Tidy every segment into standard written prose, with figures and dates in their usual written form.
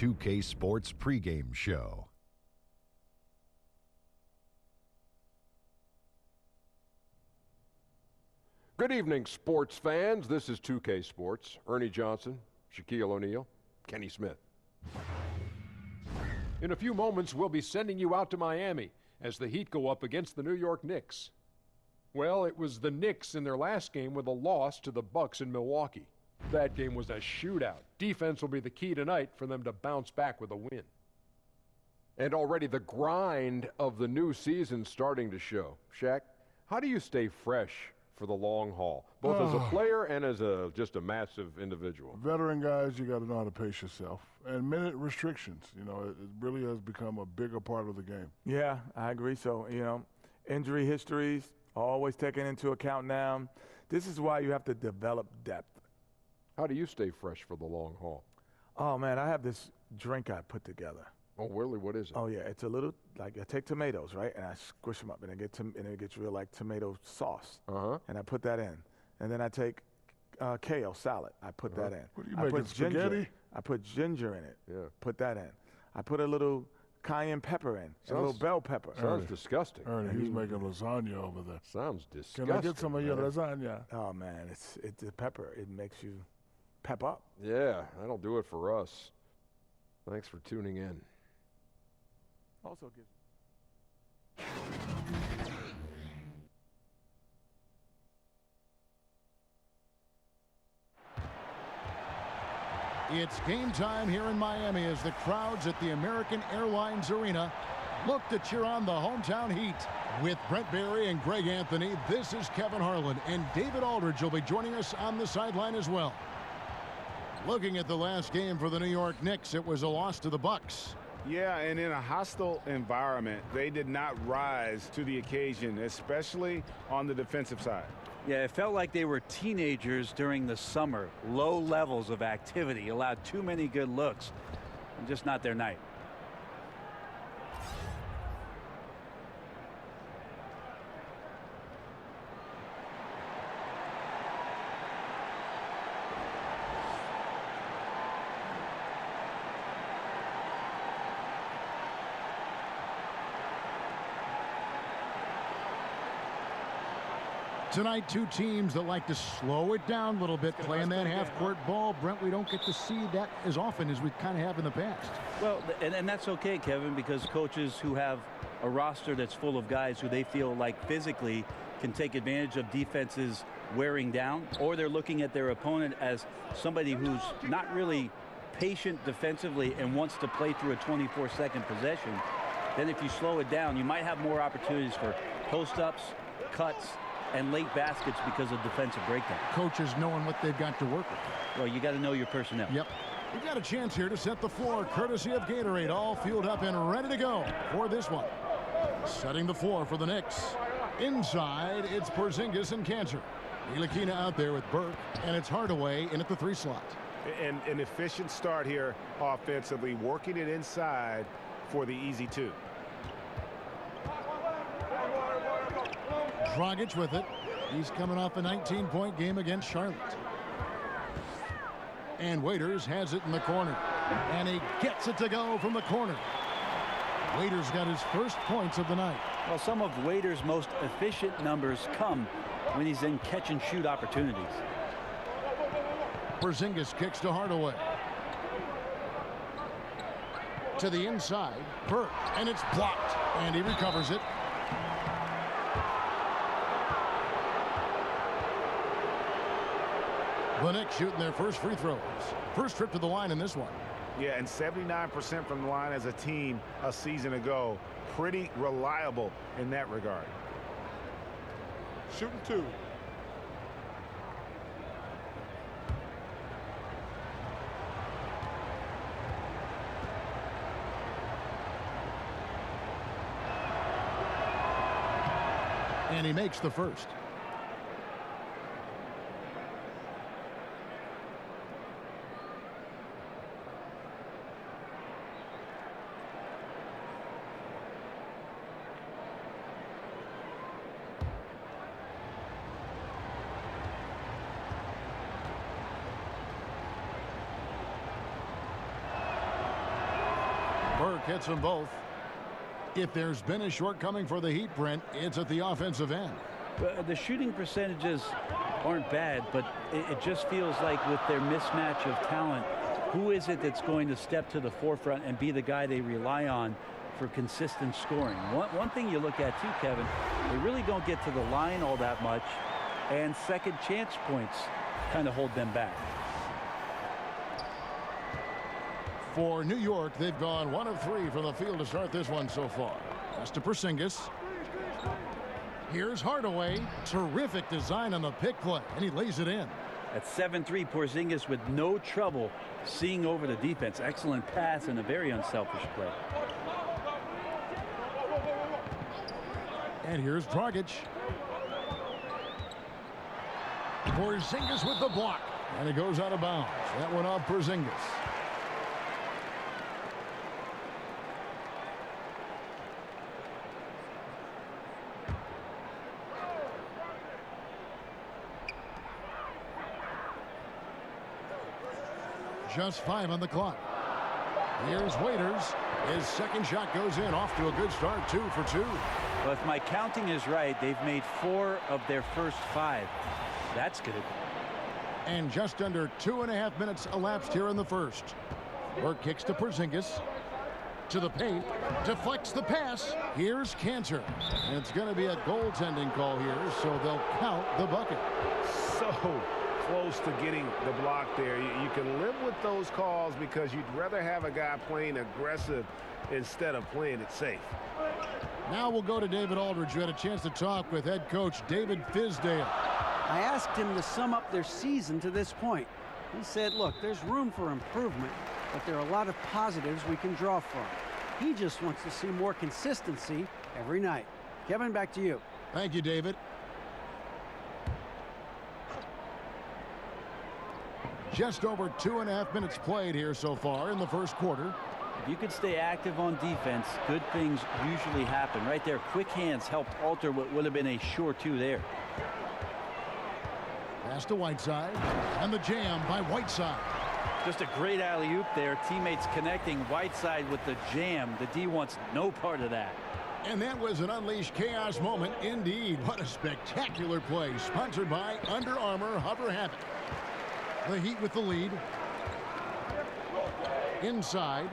2K Sports pregame show. Good evening, sports fans. This is 2K Sports. Ernie Johnson, Shaquille O'Neal, Kenny Smith. In a few moments, we'll be sending you out to Miami as the Heat go up against the New York Knicks. Well, it was the Knicks in their last game with a loss to the Bucks in Milwaukee. That game was a shootout. Defense will be the key tonight for them to bounce back with a win. And already the grind of the new season starting to show. Shaq, how do you stay fresh for the long haul, both as a player and as just a massive individual? Veteran guys, you got to know how to pace yourself. And minute restrictions, you know, it really has become a bigger part of the game. Yeah, I agree. So, you know, injury histories always taken into account now. This is why you have to develop depth. How do you stay fresh for the long haul? Oh, man, I have this drink I put together. Oh, really? What is it? Oh, yeah, it's a little, like, I take tomatoes, right, and I squish them up, and it gets real like tomato sauce. And I put that in. And then I take kale salad. I put that in. What are you making, spaghetti? Ginger. I put ginger in it. Yeah. Put that in. I put a little cayenne pepper in, and a little bell pepper. Sounds disgusting. Ernie, he's making lasagna over there. Sounds disgusting. Can I get some of your lasagna? Oh, man, it's the pepper. It makes you pep up. Yeah, that'll do it for us. Thanks for tuning in. Also gives It's game time here in Miami as the crowds at the American Airlines Arena look to cheer on the hometown Heat. With Brent Barry and Greg Anthony, this is Kevin Harlan, and David Aldridge will be joining us on the sideline as well. Looking at the last game for the New York Knicks, it was a loss to the Bucks. Yeah, and in a hostile environment, they did not rise to the occasion, especially on the defensive side. Yeah, it felt like they were teenagers during the summer. Low levels of activity, allowed too many good looks, and just not their night. Tonight, two teams that like to slow it down a little bit, playing that half-court ball. Brent, we don't get to see that as often as we kind of have in the past. Well, and that's okay, Kevin, because coaches who have a roster that's full of guys who they feel like physically can take advantage of defenses wearing down, or they're looking at their opponent as somebody who's not really patient defensively and wants to play through a 24-second possession. Then if you slow it down, you might have more opportunities for post-ups, cuts, and late baskets because of defensive breakdown. Coaches knowing what they've got to work with. Well, you got to know your personnel. Yep. We've got a chance here to set the floor, courtesy of Gatorade, all fueled up and ready to go for this one. Setting the floor for the Knicks. Inside, it's Porzingis and Cantor. Ntilikina out there with Burke, and it's Hardaway in at the 3 slot. And an efficient start here offensively, working it inside for the easy 2. Dragic with it. He's coming off a 19-point game against Charlotte. And Waiters has it in the corner. And he gets it to go from the corner. Waiters got his first points of the night. Well, some of Waiters' most efficient numbers come when he's in catch-and-shoot opportunities. Porzingis kicks to Hardaway. To the inside. Burke. And it's blocked. And he recovers it. The Knicks shooting their first free throws. First trip to the line in this one. Yeah, and 79% from the line as a team a season ago. Pretty reliable in that regard. Shooting 2. And he makes the first. Burke hits them both. If there's been a shortcoming for the Heat, Brent, it's at the offensive end. The shooting percentages aren't bad, but it just feels like with their mismatch of talent, who is it that's going to step to the forefront and be the guy they rely on for consistent scoring? One thing you look at too, Kevin, they really don't get to the line all that much, and second chance points kind of hold them back. For New York, they've gone 1 of 3 from the field to start this one so far. That's to Porzingis. Here's Hardaway. Terrific design on the pick play, and he lays it in. At 7-3, Porzingis with no trouble seeing over the defense. Excellent pass and a very unselfish play. And here's Dragic. Porzingis with the block, and it goes out of bounds. That went off Porzingis. Just 5 on the clock. Here's Waiters. His second shot goes in. Off to a good start. 2 for 2. Well, if my counting is right, they've made 4 of their first 5. That's good. And just under 2.5 minutes elapsed here in the first. Burke kicks to Porzingis. To the paint. Deflects the pass. Here's Cantor. And it's going to be a goaltending call here, so they'll count the bucket. So close to getting the block there. You can live with those calls because you'd rather have a guy playing aggressive instead of playing it safe. Now we'll go to David Aldridge, who had a chance to talk with head coach David Fizdale. I asked him to sum up their season to this point. He said, look, there's room for improvement, but there are a lot of positives we can draw from. He just wants to see more consistency every night. Kevin, back to you. Thank you, David. Just over 2.5 minutes played here so far in the first quarter. If you could stay active on defense, good things usually happen. Right there, quick hands helped alter what would have been a sure 2 there. Pass to Whiteside, and the jam by Whiteside. Just a great alley-oop there. Teammates connecting. Whiteside with the jam. The D wants no part of that. And that was an unleashed chaos moment indeed. What a spectacular play. Sponsored by Under Armour Hover Habit. The Heat with the lead. Inside.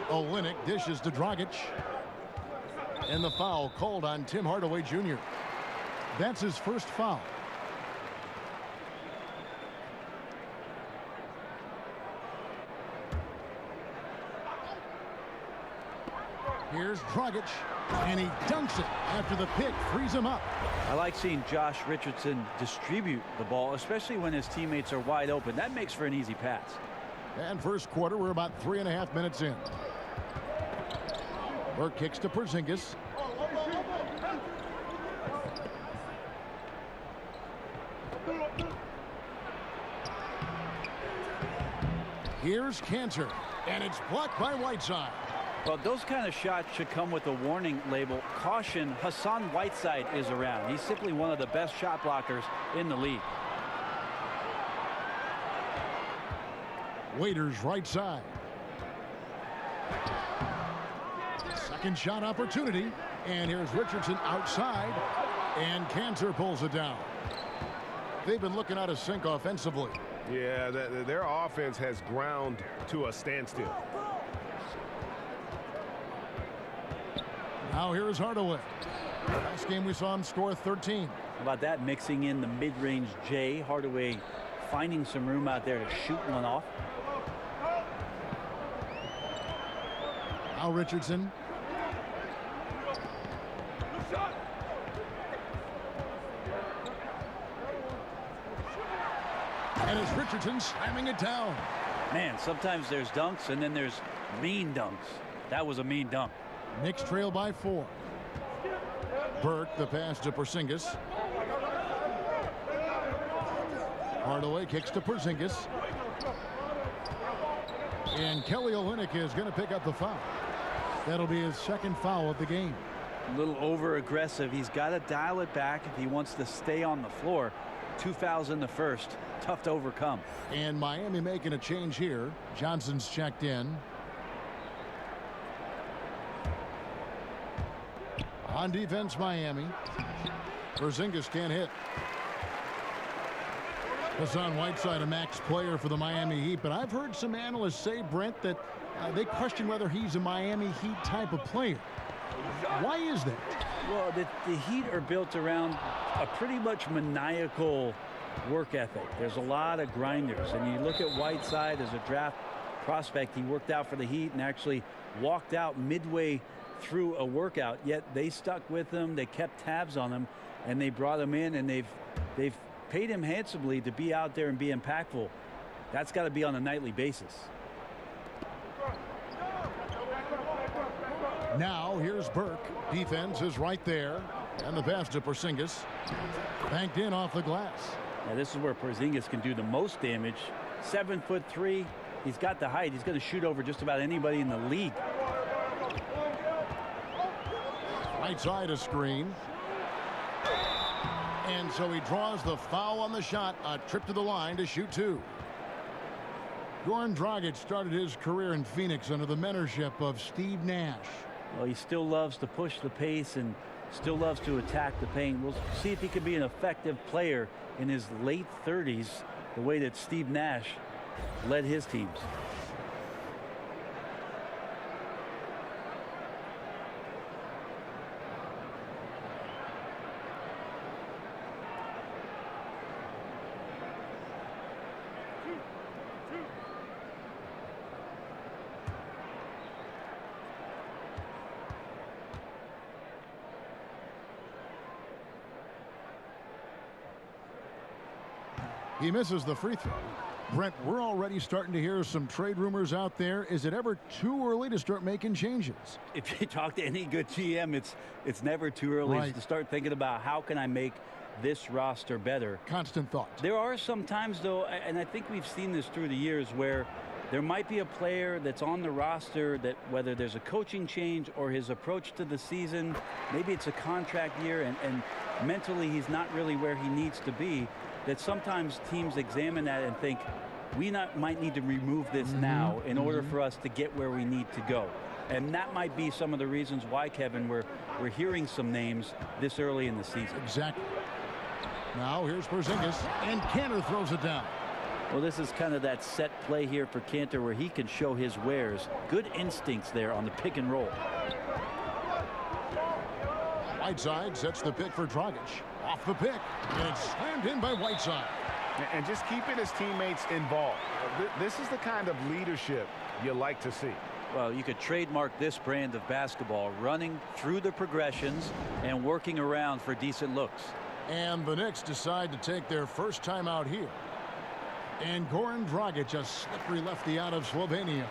Olynyk dishes to Dragic. And the foul called on Tim Hardaway Jr. That's his first foul. Here's Dragic, and he dunks it after the pick frees him up. I like seeing Josh Richardson distribute the ball, especially when his teammates are wide open. That makes for an easy pass. And first quarter, we're about 3.5 minutes in. Burke kicks to Porzingis. Here's Cantor, and it's blocked by Whiteside. Well, those kind of shots should come with a warning label. Caution, Hassan Whiteside is around. He's simply one of the best shot blockers in the league. Waiters right side. Second shot opportunity. And here's Richardson outside. And Cantor pulls it down. They've been looking out of sync offensively. Yeah, their offense has ground to a standstill. Now here's Hardaway. Last game we saw him score 13. How about that, mixing in the mid-range J. Hardaway finding some room out there to shoot one off. Now Richardson. And it's Richardson slamming it down. Man, sometimes there's dunks and then there's mean dunks. That was a mean dunk. Knicks trail by 4. Burke, the pass to Porzingis. Hardaway kicks to Porzingis. And Kelly Olynyk is going to pick up the foul. That'll be his second foul of the game. A little over-aggressive. He's got to dial it back if he wants to stay on the floor. 2 fouls in the first. Tough to overcome. And Miami making a change here. Johnson's checked in. On defense, Miami. Porzingis can't hit. Hassan Whiteside, a max player for the Miami Heat, but I've heard some analysts say, Brent, that they question whether he's a Miami Heat type of player. Why is that? Well, the Heat are built around a pretty much maniacal work ethic. There's a lot of grinders, and you look at Whiteside as a draft prospect. He worked out for the Heat and actually walked out midway through a workout, yet they stuck with him, they kept tabs on him, and they brought him in, and they've paid him handsomely to be out there and be impactful. That's got to be on a nightly basis. Now here's Burke. Defense is right there, and the pass to Porzingis. Banked in off the glass. Now this is where Porzingis can do the most damage. 7'3". He's got the height. He's going to shoot over just about anybody in the league. Right side a screen. And so he draws the foul on the shot. A trip to the line to shoot two. Goran Dragic started his career in Phoenix under the mentorship of Steve Nash. Well, he still loves to push the pace and still loves to attack the paint. We'll see if he can be an effective player in his late 30s, the way that Steve Nash led his teams. He misses the free throw. Brent, we're already starting to hear some trade rumors out there. Is it ever too early to start making changes? If you talk to any good GM, it's never too early to start thinking about how can I make this roster better. Constant thought. There are some times, though, and I think we've seen this through the years, where there might be a player that's on the roster that, whether there's a coaching change or his approach to the season, maybe it's a contract year and mentally he's not really where he needs to be, that sometimes teams examine that and think, we might need to remove this now in order for us to get where we need to go. And that might be some of the reasons why, Kevin, we're hearing some names this early in the season. Exactly. Now here's Porzingis, and Kanter throws it down. Well, this is kind of that set play here for Kanter where he can show his wares. Good instincts there on the pick and roll. Whiteside sets the pick for Dragic. Off the pick, and it's slammed in by Whiteside. And just keeping his teammates involved. This is the kind of leadership you like to see. Well, you could trademark this brand of basketball, running through the progressions and working around for decent looks. And the Knicks decide to take their first time out here. And Goran Dragic, a slippery lefty out of Slovenia.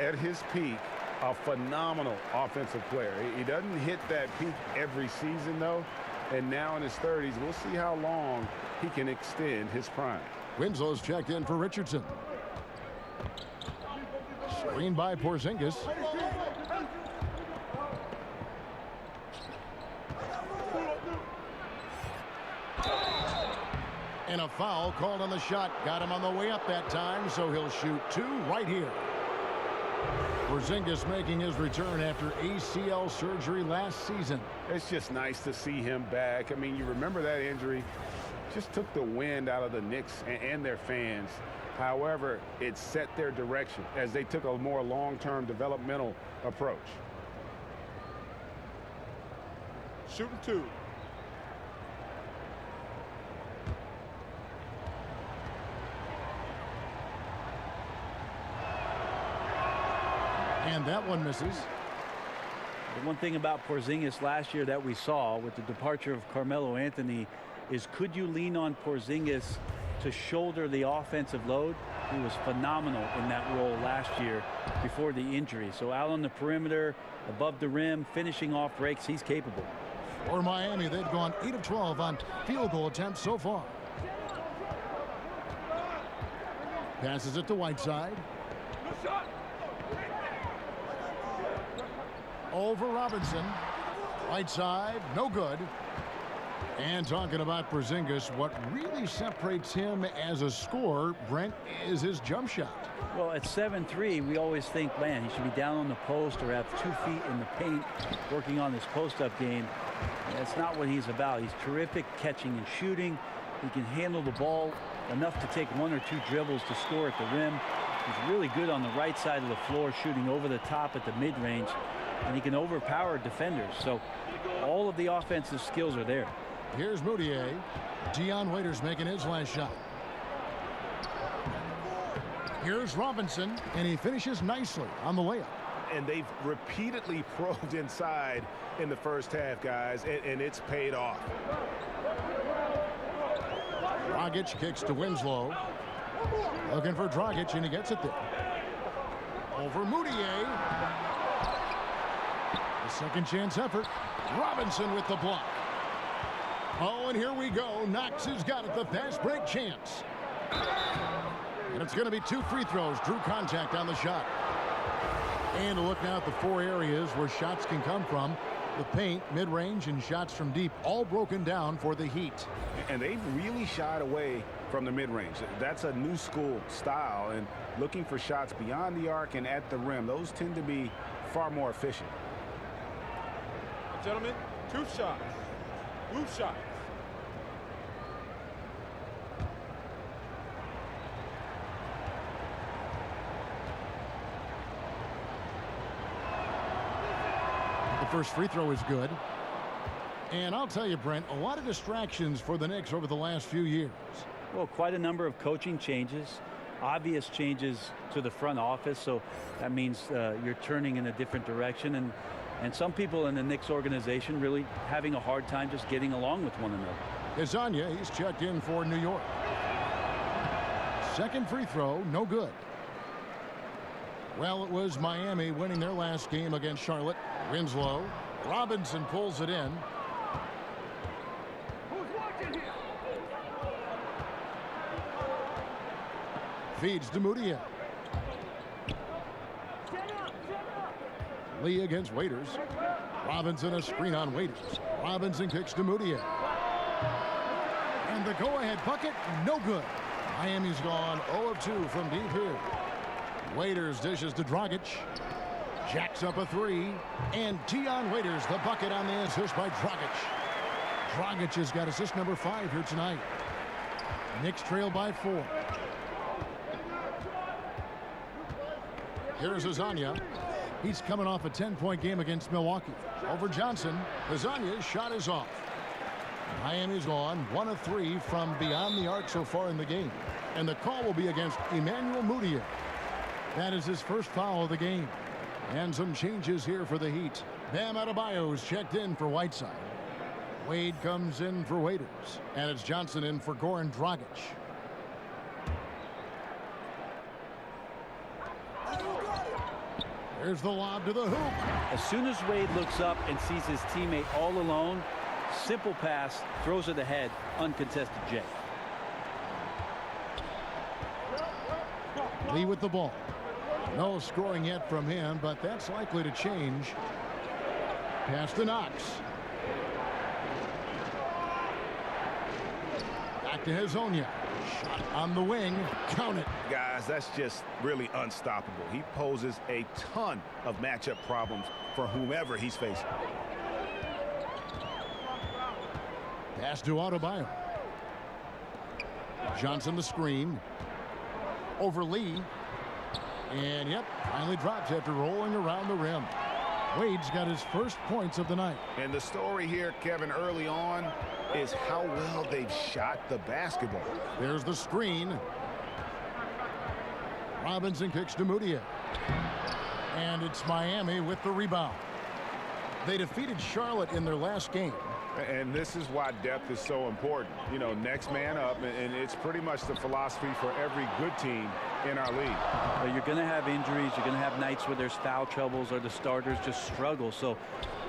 At his peak, a phenomenal offensive player. He doesn't hit that peak every season, though. And now in his 30s, we'll see how long he can extend his prime. Winslow's checked in for Richardson. Screen by Porzingis. And a foul called on the shot. Got him on the way up that time, so he'll shoot two right here. Porzingis making his return after ACL surgery last season. It's just nice to see him back. I mean, you remember that injury just took the wind out of the Knicks and their fans. However, it set their direction as they took a more long-term developmental approach. Shooting two. And that one misses. The one thing about Porzingis last year that we saw with the departure of Carmelo Anthony is, could you lean on Porzingis to shoulder the offensive load? He was phenomenal in that role last year before the injury. So out on the perimeter, above the rim, finishing off breaks, he's capable. For Miami, they've gone 8 of 12 on field goal attempts so far. Passes it to Whiteside. Over Robinson. Right side, no good. And talking about Porzingis, what really separates him as a scorer, Brent, is his jump shot. Well, at 7'3", we always think, man, he should be down on the post or have 2 feet in the paint working on his post-up game. That's not what he's about. He's terrific catching and shooting. He can handle the ball enough to take 1 or 2 dribbles to score at the rim. He's really good on the right side of the floor, shooting over the top at the mid-range, and he can overpower defenders. So all of the offensive skills are there. Here's Moutier. Dion Waiters making his last shot. Here's Robinson, and he finishes nicely on the layup. And they've repeatedly probed inside in the first half, guys, and it's paid off. Dragic kicks to Winslow. Looking for Dragic, and he gets it there. Over Moutier. The second chance effort. Robinson with the block. Oh, and here we go. Knox has got it. The fast break chance. And it's going to be 2 free throws. Drew contact on the shot. And look now at the 4 areas where shots can come from. The paint, mid-range, and shots from deep, all broken down for the Heat. And they've really shied away from the mid-range. That's a new school style, and looking for shots beyond the arc and at the rim. Those tend to be far more efficient. Gentlemen, 2 shots. Blue shots. The first free throw is good. And I'll tell you, Brent, a lot of distractions for the Knicks over the last few years. Well, quite a number of coaching changes, obvious changes to the front office. So that means you're turning in a different direction. And some people in the Knicks organization really having a hard time just getting along with one another. Isanya, he's checked in for New York. Second free throw, no good. Well, it was Miami winning their last game against Charlotte. Winslow. Robinson pulls it in. Feeds to Moutier. Lee against Waiters. Robinson a screen on Waiters. Robinson kicks to Moutier. And the go-ahead bucket, no good. Miami's gone 0 of 2 from deep here. Waiters dishes to Dragic. Jacks up a 3. And Dion Waiters, the bucket on the assist by Dragic. Dragic has got assist number 5 here tonight. Knicks trail by 4. Here's Isanya. He's coming off a 10-point game against Milwaukee. Over Johnson. Isanya's shot is off. Miami's gone 1 of 3 from beyond the arc so far in the game. And the call will be against Emmanuel Moutier. That is his first foul of the game. And some changes here for the Heat. Bam Adebayo's checked in for Whiteside. Wade comes in for Waiters. And it's Johnson in for Goran Dragic. There's the lob to the hoop. As soon as Wade looks up and sees his teammate all alone, simple pass, throws it ahead, uncontested J. Lee with the ball. No scoring yet from him, but that's likely to change. Pass to Knox. Back to Hezonja. Shot on the wing. Count it. Guys, that's just really unstoppable. He poses a ton of matchup problems for whomever he's facing. Pass to Adebayo. Johnson the screen. Over Lee. And yep, finally drops after rolling around the rim. Wade's got his first points of the night. And the story here, Kevin, early on is how well they've shot the basketball. There's the screen. Robinson kicks to Moutier. And it's Miami with the rebound. They defeated Charlotte in their last game. And this is why depth is so important. You know, next man up, and it's pretty much the philosophy for every good team in our league. Well, you're going to have injuries. You're going to have nights where there's foul troubles or the starters just struggle. So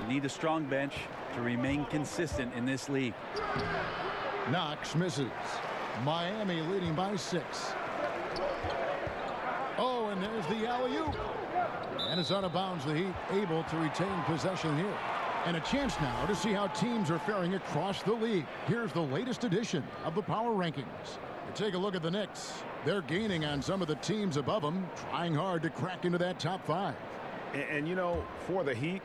you need a strong bench to remain consistent in this league. Knox misses. Miami leading by 6. Oh, and there's the alley-oop. And it's out of bounds. The Heat able to retain possession here. And a chance now to see how teams are faring across the league. Here's the latest edition of the Power Rankings. You take a look at the Knicks. They're gaining on some of the teams above them, trying hard to crack into that top 5. And you know, for the Heat,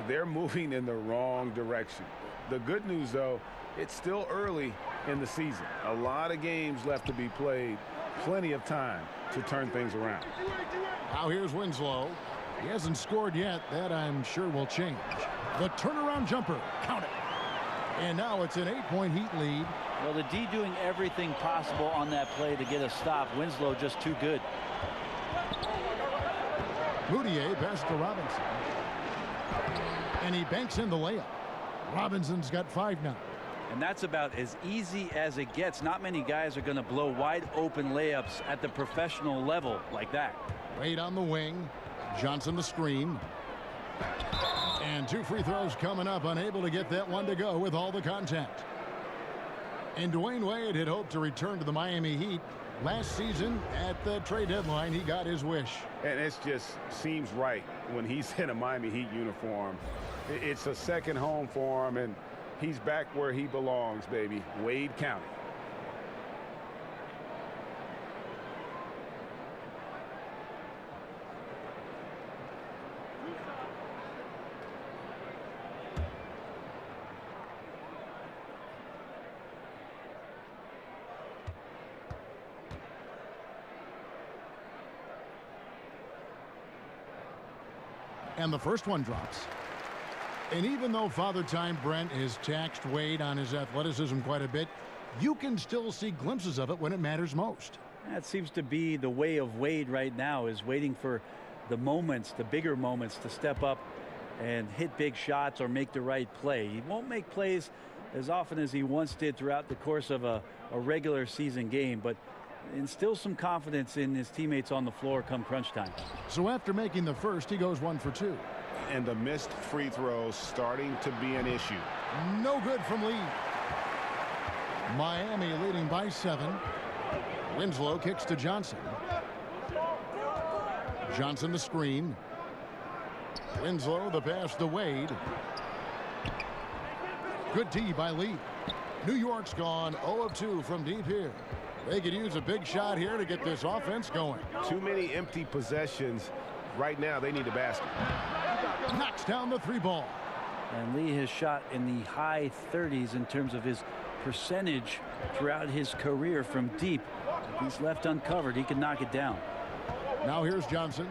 they're moving in the wrong direction. The good news, though, it's still early in the season. A lot of games left to be played. Plenty of time to turn things around. Now here's Winslow. He hasn't scored yet. That, I'm sure, will change. The turnaround jumper. Count it. And now it's an 8-point Heat lead. Well, the D doing everything possible on that play to get a stop. Winslow just too good. Moutier passes to Robinson. And he banks in the layup. Robinson's got 5 now. And that's about as easy as it gets. Not many guys are going to blow wide open layups at the professional level like that. Wade on the wing. Johnson the screen. And 2 free throws coming up, unable to get that one to go with all the contact. And Dwayne Wade had hoped to return to the Miami Heat. Last season, at the trade deadline, he got his wish. And it just seems right when he's in a Miami Heat uniform. It's a second home for him, and he's back where he belongs, baby. Wade County. And the first one drops. And even though Father Time Brent has taxed Wade on his athleticism quite a bit, you can still see glimpses of it when it matters most. That seems to be the way of Wade right now, is waiting for the moments, the bigger moments, to step up and hit big shots or make the right play. He won't make plays as often as he once did throughout the course of a regular season game, but instill some confidence in his teammates on the floor come crunch time. So after making the first, he goes 1 for 2. And the missed free throws starting to be an issue. No good from Lee. Miami leading by 7. Winslow kicks to Johnson. Johnson the screen. Winslow the pass to Wade. Good D by Lee. New York's gone 0 of 2 from deep here. They could use a big shot here to get this offense going. Too many empty possessions. Right now, they need a basket. Knocks down the 3 ball. And Lee has shot in the high 30s in terms of his percentage throughout his career from deep. If he's left uncovered, he can knock it down. Now here's Johnson.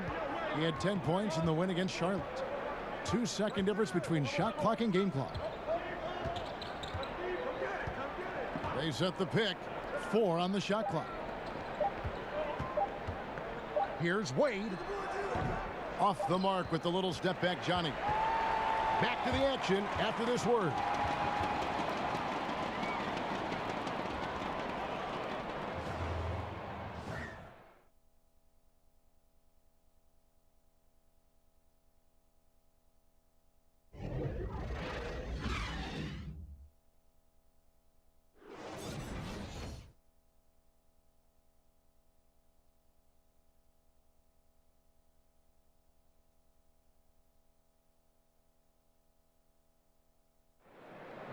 He had 10 points in the win against Charlotte. 2-second difference between shot clock and game clock. They set the pick. 4 on the shot clock. Here's Wade. Off the mark with the little step back, Johnny. Back to the action after this word.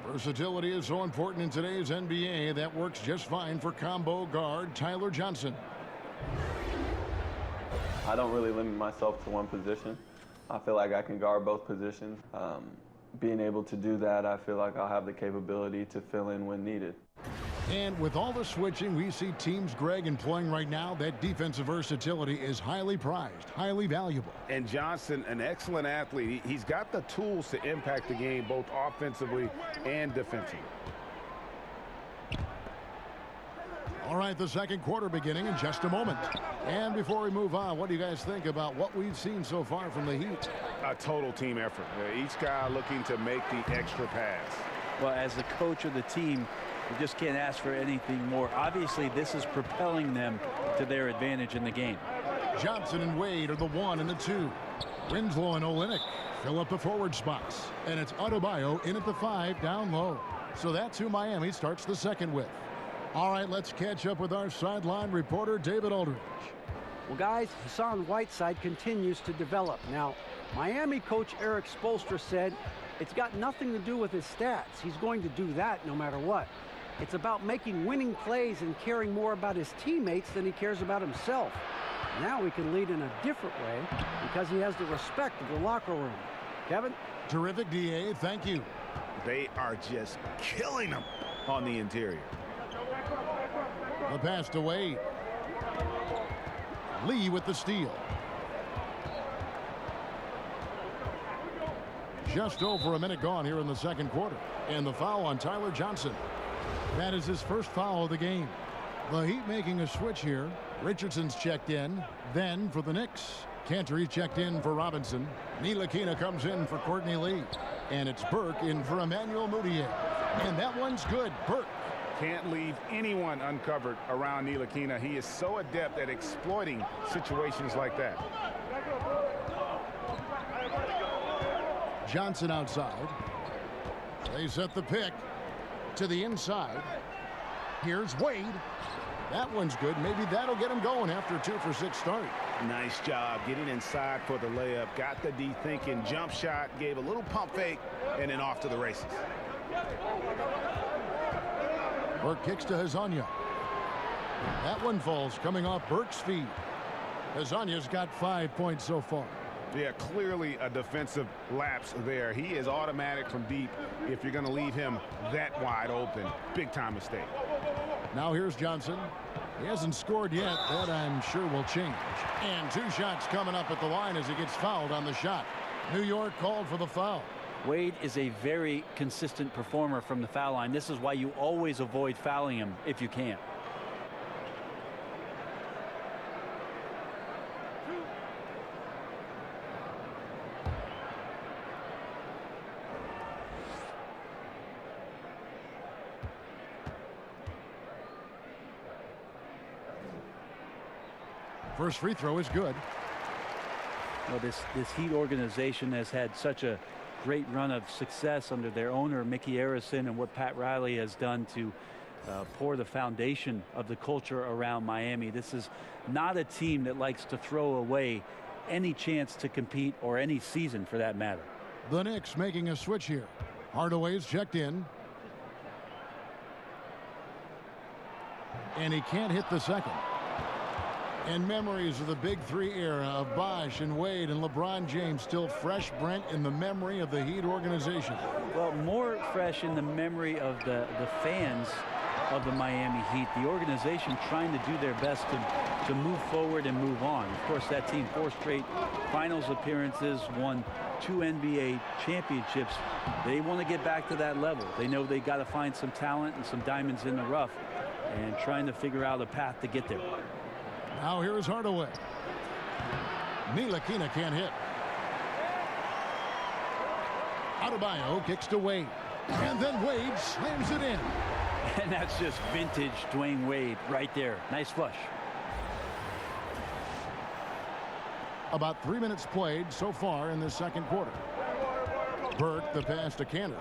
Versatility is so important in today's NBA. That works just fine for combo guard Tyler Johnson. I don't really limit myself to one position. I feel like I can guard both positions. Being able to do that, I feel like I'll have the capability to fill in when needed. And with all the switching we see teams, Greg, employing right now, that defensive versatility is highly prized, highly valuable. And Johnson, an excellent athlete. He's got the tools to impact the game both offensively and defensively. All right, the second quarter beginning in just a moment. And before we move on, what do you guys think about what we've seen so far from the Heat? A total team effort. Each guy looking to make the extra pass. Well, as the coach of the team, you just can't ask for anything more. Obviously, this is propelling them to their advantage in the game. Johnson and Wade are the 1 and the 2. Winslow and Olynyk fill up the forward spots. And it's Adebayo in at the 5 down low. So that's who Miami starts the second with. All right, let's catch up with our sideline reporter, David Aldridge. Well, guys, Hassan Whiteside continues to develop. Now, Miami coach Eric Spoelstra said It's got nothing to do with his stats. He's going to do that no matter what. It's about making winning plays and caring more about his teammates than he cares about himself. Now he can lead in a different way because he has the respect of the locker room. Kevin? Terrific, D.A. Thank you. They are just killing him on the interior. The pass to Wade. Lee with the steal. Just over a minute gone here in the second quarter. And the foul on Tyler Johnson. That is his first foul of the game. The Heat making a switch here. Richardson's checked in. Then for the Knicks, Cantor checked in for Robinson. Ntilikina comes in for Courtney Lee. And it's Burke in for Emmanuel Mudiay. And that one's good. Burke. Can't leave anyone uncovered around Ntilikina. He is so adept at exploiting situations like that. Johnson outside. They set the pick to the inside. Here's Wade. That one's good. Maybe that'll get him going after a 2 for 6 start. Nice job getting inside for the layup. Got the D thinking. Jump shot. Gave a little pump fake. And then off to the races. Burke kicks to Hezonja. That one falls coming off Burke's feet. Hezonja's got 5 points so far. Yeah, clearly a defensive lapse there. He is automatic from deep if you're going to leave him that wide open. Big time mistake. Now here's Johnson. He hasn't scored yet. That I'm sure will change. And 2 shots coming up at the line as he gets fouled on the shot. New York called for the foul. Wade is a very consistent performer from the foul line. This is why you always avoid fouling him if you can. First free throw is good. Well, this Heat organization has had such a great run of success under their owner, Mickey Arison, and what Pat Riley has done to pour the foundation of the culture around Miami. This is not a team that likes to throw away any chance to compete, or any season for that matter. The Knicks making a switch here. Hardaway's checked in. And he can't hit the second. And memories of the Big Three era of Bosh and Wade and LeBron James still fresh, Brent, in the memory of the Heat organization. Well, more fresh in the memory of the fans of the Miami Heat. The organization trying to do their best to move forward and move on. Of course, that team 4 straight finals appearances, won 2 NBA championships. They want to get back to that level. They know they got to find some talent and some diamonds in the rough, and trying to figure out a path to get there. Now here's Hardaway. Ntilikina can't hit. Adebayo kicks to Wade. And then Wade slams it in. And that's just vintage Dwayne Wade right there. Nice flush. About 3 minutes played so far in the second quarter. Burke, the pass to Cantor.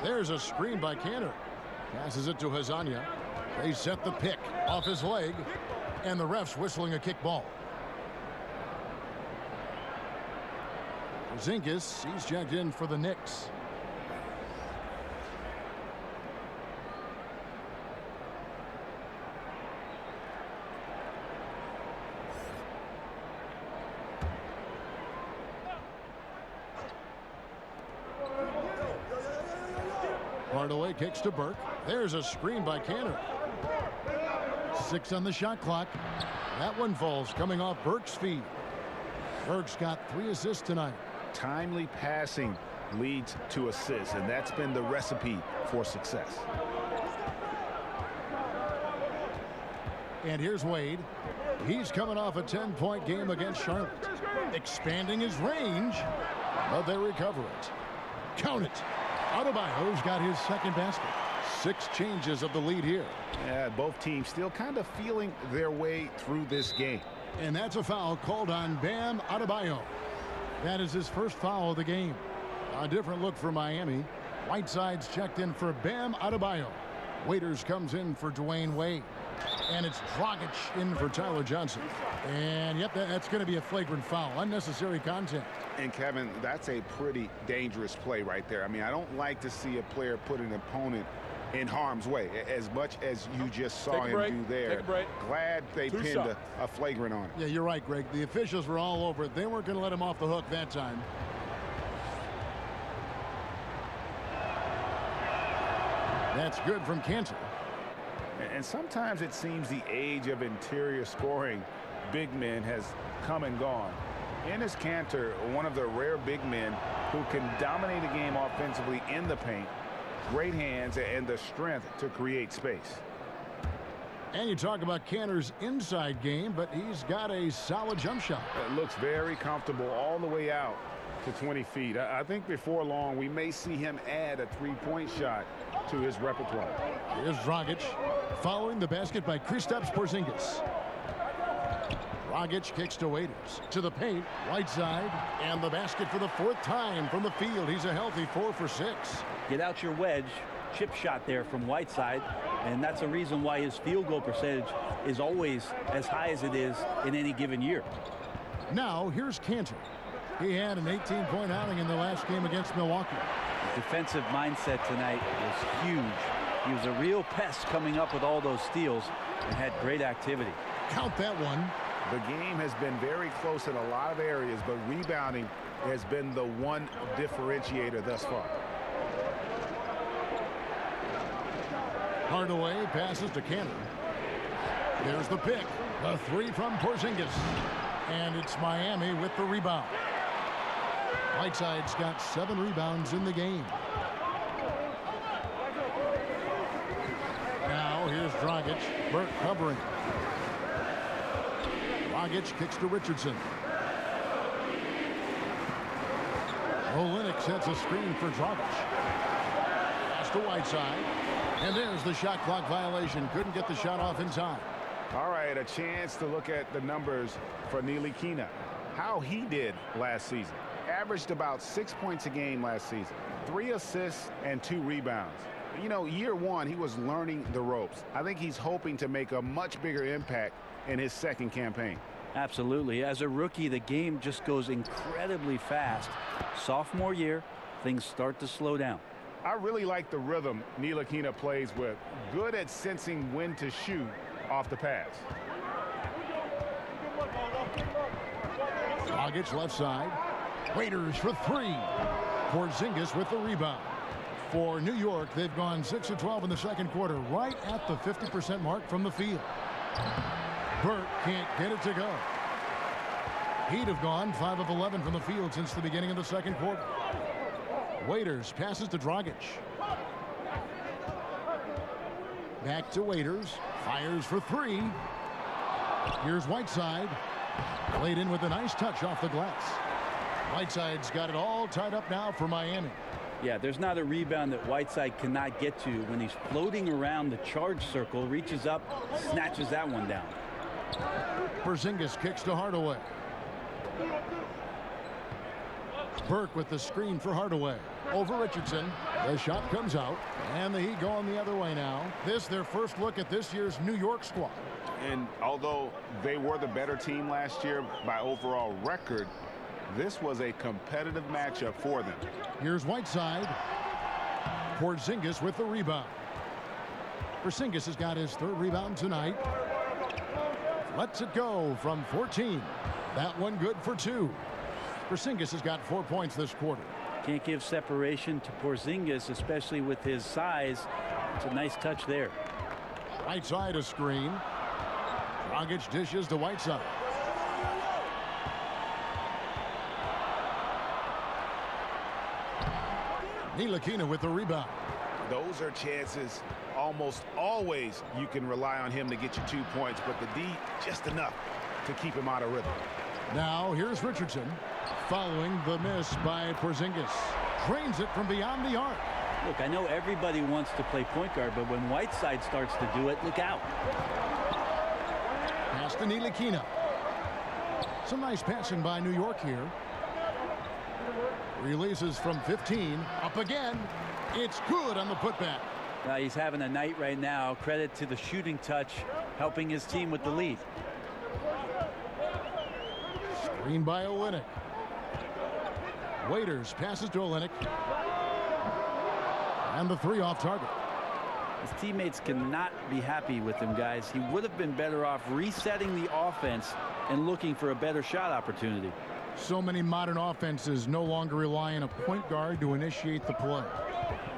There's a screen by Cantor. Passes it to Hezonja. They set the pick off his leg, and the ref's whistling a kick ball. Zinkis, he's checked in for the Knicks. Hardaway kicks to Burke. There's a screen by Cantor. 6 on the shot clock. That one falls coming off Burke's feet. Burke's got 3 assists tonight. Timely passing leads to assists, and that's been the recipe for success. And here's Wade. He's coming off a 10-point game against Charlotte. Expanding his range, but they recover it. Count it. Adebayo's got his second basket. 6 changes of the lead here. Yeah, both teams still kind of feeling their way through this game. And that's a foul called on Bam Adebayo. That is his first foul of the game. A different look for Miami. Whiteside's checked in for Bam Adebayo. Waiters comes in for Dwayne Wade. And it's Dragic in for Tyler Johnson. And, yep, that's going to be a flagrant foul. Unnecessary contact. And, Kevin, that's a pretty dangerous play right there. I mean, I don't like to see a player put an opponent in harm's way, as much as you just saw him do there. Take a break. Glad they pinned a flagrant on it. Yeah, you're right, Greg. The officials were all over it. They weren't going to let him off the hook that time. That's good from Cantor. And sometimes it seems the age of interior scoring big men has come and gone. Enes Kanter, one of the rare big men who can dominate a game offensively in the paint, great hands and the strength to create space. And you talk about Cantor's inside game, but he's got a solid jump shot. It looks very comfortable all the way out to 20 feet. I think before long we may see him add a three-point shot to his repertoire. Here's Dragic following the basket by Kristaps Porzingis. Dragic kicks to Waiters. To the paint, right side, and the basket for the 4th time from the field. He's a healthy 4 for 6. Get out your wedge. Chip shot there from Whiteside, and that's a reason why his field goal percentage is always as high as it is in any given year. Now, here's Cantor. He had an 18-point outing in the last game against Milwaukee. His defensive mindset tonight was huge. He was a real pest coming up with all those steals and had great activity. Count that one. The game has been very close in a lot of areas, but rebounding has been the one differentiator thus far. Hardaway passes to Cantor. There's the pick. The 3 from Porzingis. And it's Miami with the rebound. Whiteside's got 7 rebounds in the game. Now here's Dragic. Burke covering. Dragic kicks to Richardson. Olynyk sets a screen for Dragic. Pass to Whiteside. And there's the shot clock violation. Couldn't get the shot off in time. All right, a chance to look at the numbers for Ntilikina. How he did last season. Averaged about 6 points a game last season. 3 assists and 2 rebounds. You know, year one, he was learning the ropes. I think he's hoping to make a much bigger impact in his second campaign. Absolutely. As a rookie, the game just goes incredibly fast. Sophomore year, things start to slow down. I really like the rhythm Ntilikina plays with. Good at sensing when to shoot off the pass. Dragic left side. Waiters for 3. Porzingis with the rebound. For New York, they've gone 6 of 12 in the second quarter, right at the 50% mark from the field. Burke can't get it to go. He'd have gone 5 of 11 from the field since the beginning of the second quarter. Waiters passes to Dragic. Back to Waiters. Fires for 3. Here's Whiteside. Laid in with a nice touch off the glass. Whiteside's got it all tied up now for Miami. Yeah, there's not a rebound that Whiteside cannot get to when he's floating around the charge circle, reaches up, snatches that one down. Porzingis kicks to Hardaway. Burke with the screen for Hardaway. Over Richardson. The shot comes out. And the Heat going the other way now. This their first look at this year's New York squad. And although they were the better team last year by overall record, this was a competitive matchup for them. Here's Whiteside. Porzingis with the rebound. Porzingis has got his 3rd rebound tonight. Lets it go from 14. That one good for 2. Porzingis has got 4 points this quarter. Can't give separation to Porzingis, especially with his size. It's a nice touch there. Right side a screen. Dragic dishes to Whiteside. Ntilikina with the rebound. Those are chances almost always you can rely on him to get you 2 points, but the D just enough to keep him out of rhythm. Now here's Richardson following the miss by Porzingis. Drains it from beyond the arc. Look, I know everybody wants to play point guard, but when Whiteside starts to do it, look out. Pass to Ntilikina. Some nice passing by New York here. Releases from 15. Up again. It's good on the putback. He's having a night right now. Credit to the shooting touch helping his team with the lead. Screen by Olynyk. Waiters passes to Olynyk. And the three off target. His teammates cannot be happy with him, guys. He would have been better off resetting the offense and looking for a better shot opportunity. So many modern offenses no longer rely on a point guard to initiate the play.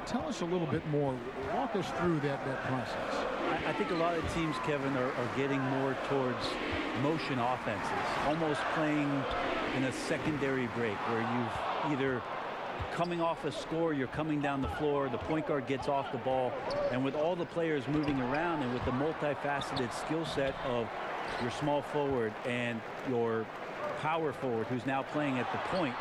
Tell us a little bit more. Walk us through that process. I think a lot of teams, Kevin, are getting more towards motion offenses, almost playing in a secondary break where you've either coming off a score, you're coming down the floor, the point guard gets off the ball, and with all the players moving around and with the multifaceted skill set of your small forward and your power forward who's now playing at the point,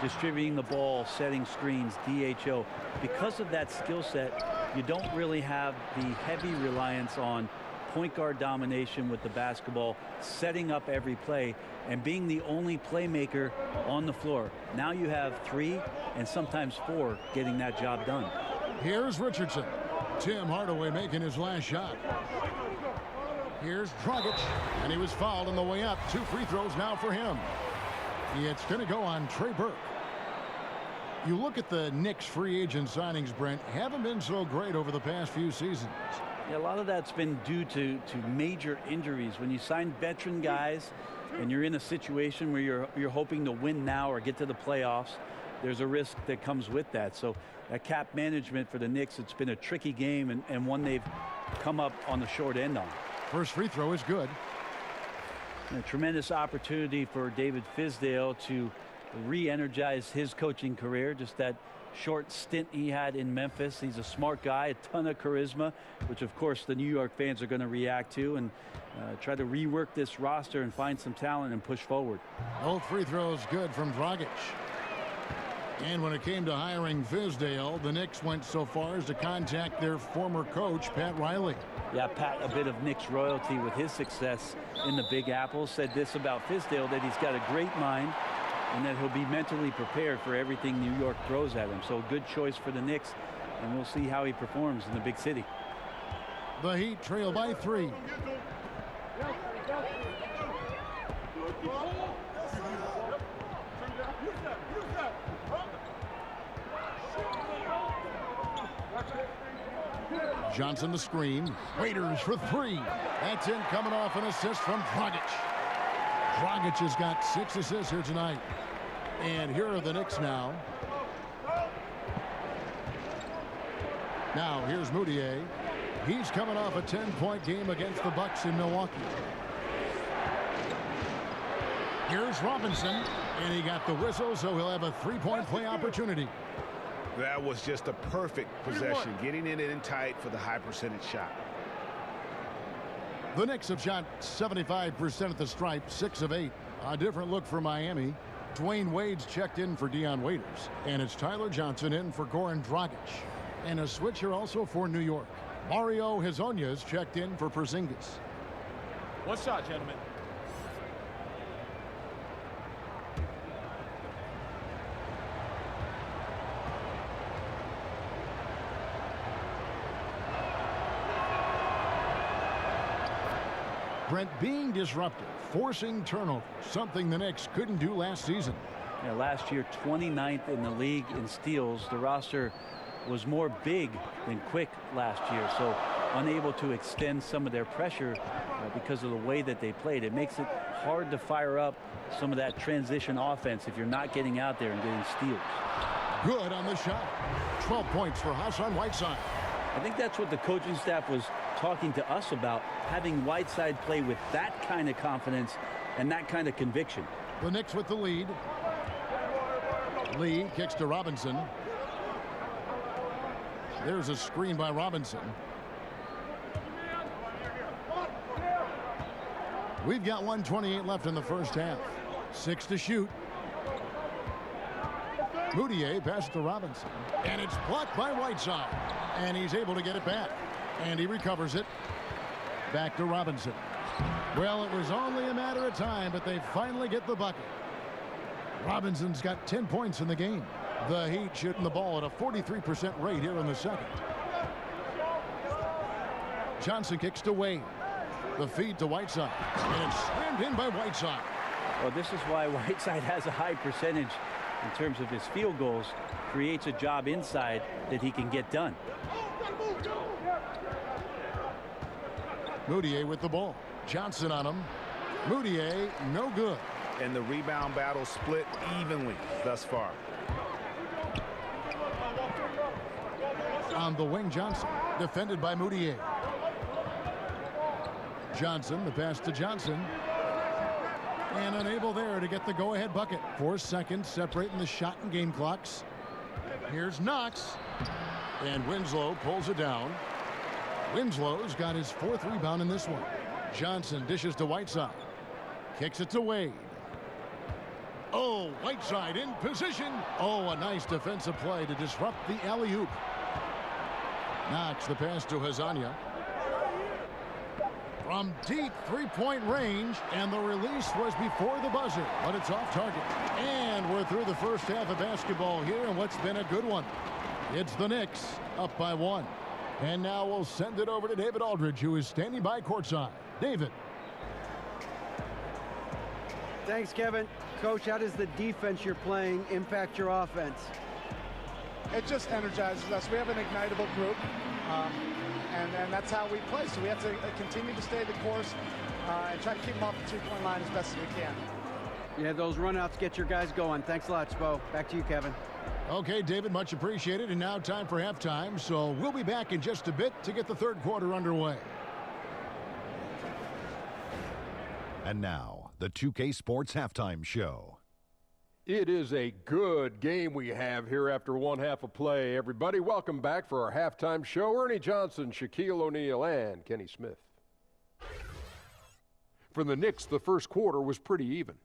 distributing the ball, setting screens, DHO. Because of that skill set, you don't really have the heavy reliance on point guard domination with the basketball, setting up every play, and being the only playmaker on the floor. Now you have 3 and sometimes 4 getting that job done. Here's Richardson. Tim Hardaway making his last shot. Here's Dragic, and he was fouled on the way up. 2 free throws now for him. It's going to go on Trey Burke. You look at the Knicks free agent signings, Brent, haven't been so great over the past few seasons. Yeah, a lot of that's been due to major injuries. When you sign veteran guys and you're in a situation where you're hoping to win now or get to the playoffs, there's a risk that comes with that. So that cap management for the Knicks, it's been a tricky game and one they've come up on the short end on. First free throw is good. And a tremendous opportunity for David Fizdale to re-energize his coaching career. Just that short stint he had in Memphis. He's a smart guy, a ton of charisma, which of course the New York fans are going to react to and try to rework this roster and find some talent and push forward. Both free throws good from Dragic. And when it came to hiring Fizdale, the Knicks went so far as to contact their former coach, Pat Riley. Yeah, Pat, a bit of Knicks royalty with his success in the Big Apple, said this about Fizdale, that he's got a great mind and that he'll be mentally prepared for everything New York throws at him. So a good choice for the Knicks, and we'll see how he performs in the big city. The Heat trail by 3. Johnson the screen. Waiters for 3. That's in, coming off an assist from Dragic. Dragic has got 6 assists here tonight. And here are the Knicks now. Now here's Moutier. He's coming off a 10-point game against the Bucks in Milwaukee. Here's Robinson, and he got the whistle, so he'll have a 3-point play opportunity. That was just a perfect possession, getting it in tight for the high percentage shot. The Knicks have shot 75% at the stripe, 6 of 8. A different look for Miami. Dwayne Wade's checked in for Dion Waiters, and it's Tyler Johnson in for Goran Dragic. And a switch here also for New York. Mario Hezonja's checked in for Porzingis. One shot, gentlemen. Brent, being disruptive, forcing turnovers, something the Knicks couldn't do last season. Yeah, last year, 29th in the league in steals. The roster was more big than quick last year, so unable to extend some of their pressure because of the way that they played. It makes it hard to fire up some of that transition offense if you're not getting out there and getting steals. Good on the shot. 12 points for Hassan Whiteside. I think that's what the coaching staff was talking to us about, having Whiteside play with that kind of confidence and that kind of conviction. The Knicks with the lead. Lee kicks to Robinson. There's a screen by Robinson. We've got 1:28 left in the first half. 6 to shoot. Moutier passes to Robinson. And it's blocked by Whiteside. And he's able to get it back. And he recovers it. Back to Robinson. Well, it was only a matter of time, but they finally get the bucket. Robinson's got 10 points in the game. The Heat shooting the ball at a 43% rate here in the second. Johnson kicks to Wade. The feed to Whiteside. And it's slammed in by Whiteside. Well, this is why Whiteside has a high percentage in terms of his field goals. Creates a job inside that he can get done. Moutier with the ball. Johnson on him. Moutier, no good. And the rebound battle split evenly thus far. On the wing, Johnson. Defended by Moutier. Johnson, the pass to Johnson. And unable there to get the go-ahead bucket. 4 seconds separating the shot and game clocks. Here's Knox. And Winslow pulls it down. Winslow's got his 4th rebound in this one. Johnson dishes to Whiteside. Kicks it to Wade. Oh, Whiteside in position. Oh, a nice defensive play to disrupt the alley-oop. Knox the pass to Hazania. From deep three-point range, and the release was before the buzzer, but it's off target. And we're through the first half of basketball here, and what's been a good one. It's the Knicks up by 1. And now we'll send it over to David Aldridge, who is standing by courtside. David. Thanks, Kevin. Coach, how does the defense you're playing impact your offense? It just energizes us. We have an ignitable group, and that's how we play. So we have to continue to stay the course and try to keep them off the three-point line as best as we can. Yeah, those runouts get your guys going. Thanks a lot, Spo. Back to you, Kevin. Okay, David, much appreciated. And now time for halftime. So we'll be back in just a bit to get the third quarter underway. And now, the 2K Sports Halftime Show. It is a good game we have here after one half of play. Everybody, welcome back for our halftime show. Ernie Johnson, Shaquille O'Neal, and Kenny Smith. For the Knicks, the first quarter was pretty even.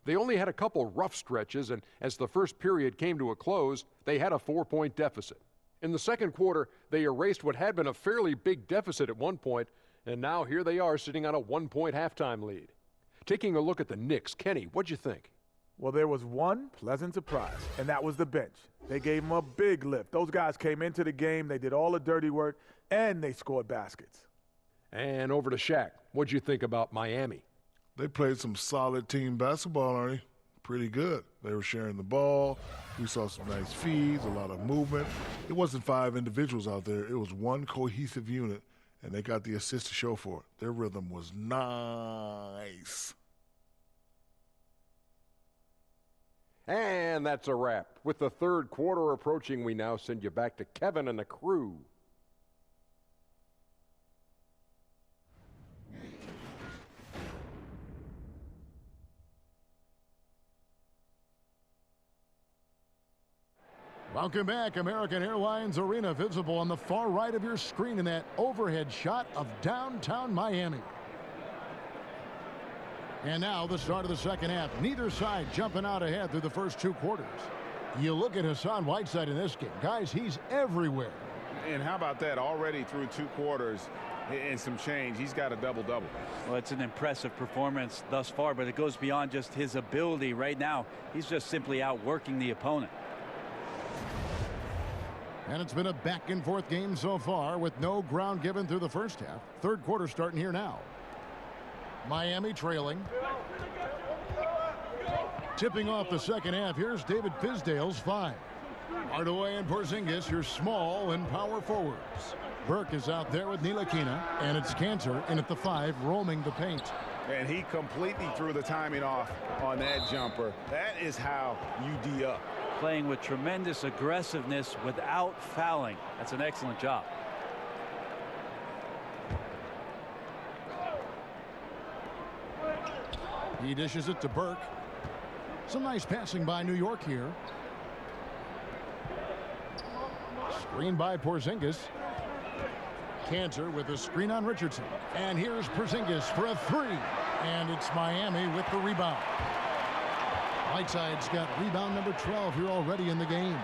They only had a couple rough stretches, and as the first period came to a close, they had a 4-point deficit. In the second quarter, they erased what had been a fairly big deficit at one point, and now here they are sitting on a 1-point halftime lead. Taking a look at the Knicks, Kenny, what'd you think? Well, there was one pleasant surprise, and that was the bench. They gave them a big lift. Those guys came into the game, they did all the dirty work, and they scored baskets. And over to Shaq. What'd you think about Miami? They played some solid team basketball, Arnie. Pretty good. They were sharing the ball. We saw some nice feeds, a lot of movement. It wasn't 5 individuals out there. It was one cohesive unit, and they got the assist to show for it. Their rhythm was nice. And that's a wrap. With the third quarter approaching, we now send you back to Kevin and the crew. Welcome back. American Airlines Arena, visible on the far right of your screen in that overhead shot of downtown Miami. And now the start of the second half. Neither side jumping out ahead through the first 2 quarters. You look at Hassan Whiteside in this game. Guys, he's everywhere. And how about that? Already through 2 quarters and some change, he's got a double-double. Well, it's an impressive performance thus far, but it goes beyond just his ability. Right now, he's just simply outworking the opponent. And it's been a back-and-forth game so far with no ground given through the first half. Third quarter starting here now. Miami trailing. Tipping off the second half, here's David Fizdale's 5. Hardaway and Porzingis, your small and power forwards. Burke is out there with Ntilikina, and it's Cantor in at the 5, roaming the paint. And he completely threw the timing off on that jumper. That is how you D up. Playing with tremendous aggressiveness without fouling. That's an excellent job. He dishes it to Burke. Some nice passing by New York here. Screen by Porzingis. Cantor with a screen on Richardson. And here's Porzingis for a 3. And it's Miami with the rebound. Whiteside's got rebound number 12 here already in the game.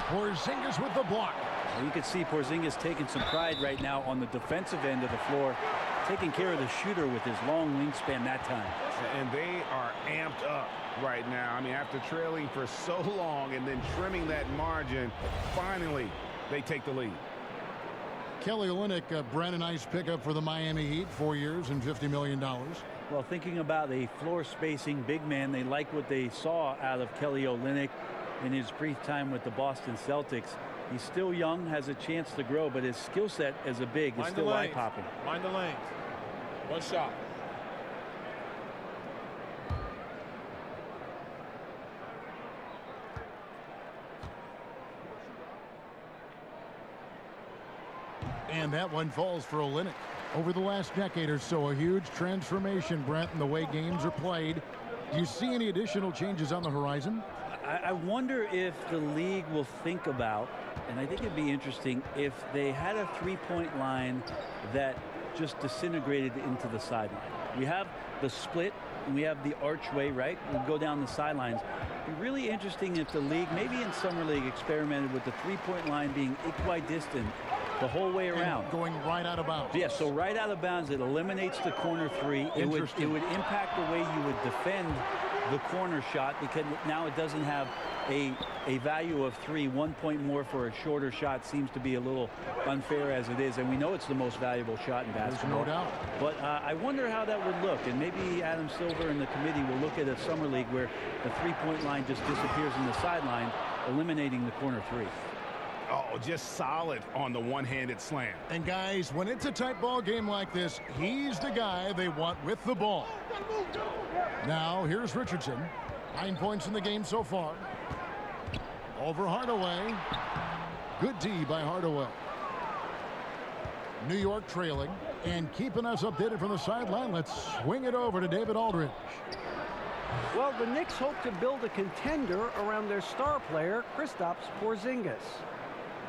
Porzingis with the block. Well, you can see Porzingis taking some pride right now on the defensive end of the floor, taking care of the shooter with his long wingspan that time. And they are amped up right now. I mean, after trailing for so long and then trimming that margin, finally they take the lead. Kelly Olynyk, Brent, a nice pickup for the Miami Heat, 4 years and $50 million. Well, thinking about a floor spacing big man, they like what they saw out of Kelly Olynyk in his brief time with the Boston Celtics. He's still young, has a chance to grow, but his skill set as a big is still eye-popping. Mind the lanes. One shot. And that one falls for Olynyk. Over the last decade or so, a huge transformation, Brent, in the way games are played. Do you see any additional changes on the horizon? I wonder if the league will think about, and I think it'd be interesting, if they had a three-point line that just disintegrated into the sideline. We have the split, and we have the archway, right? We go down the sidelines. It'd be really interesting if the league, maybe in Summer League, experimented with the three-point line being equidistant the whole way around. And going right out of bounds. Yeah, so right out of bounds, it eliminates the corner three. It would impact the way you would defend the corner shot, because now it doesn't have a value of 3. 1 point more for a shorter shot seems to be a little unfair as it is, and we know it's the most valuable shot in basketball. There's no doubt. But I wonder how that would look, and maybe Adam Silver and the committee will look at a summer league where the three-point line just disappears in the sideline, eliminating the corner three. Oh, just solid on the one-handed slam. And guys, when it's a tight ball game like this, he's the guy they want with the ball. Now, here's Richardson. 9 points in the game so far. Over Hardaway. Good D by Hardaway. New York trailing and keeping us updated from the sideline. Let's swing it over to David Aldridge. Well, the Knicks hope to build a contender around their star player, Kristaps Porzingis.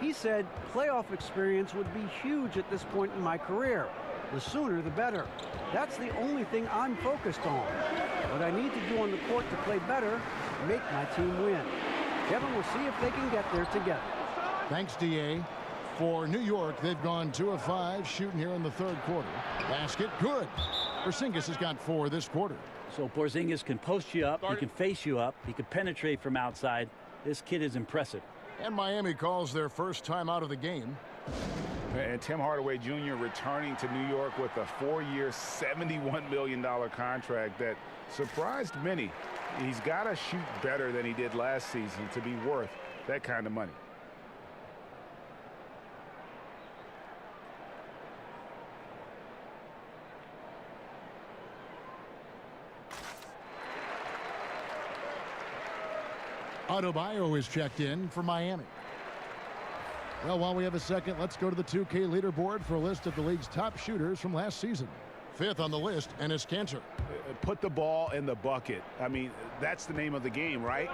He said playoff experience would be huge at this point in my career. The sooner, the better. That's the only thing I'm focused on. What I need to do on the court to play better, make my team win. Kevin, we'll see if they can get there together. Thanks, D.A. For New York, they've gone 2 of 5 shooting here in the third quarter. Basket, good. Porzingis has got 4 this quarter. So Porzingis can post you up, he can face you up, he can penetrate from outside. This kid is impressive. And Miami calls their first time out of the game. And Tim Hardaway Jr. returning to New York with a 4-year, $71 million contract that surprised many. He's got to shoot better than he did last season to be worth that kind of money. Adebayo is checked in for Miami. Well, while we have a second, let's go to the 2K leaderboard for a list of the league's top shooters from last season. 5th on the list, Enes Kanter. Put the ball in the bucket. I mean, that's the name of the game, right?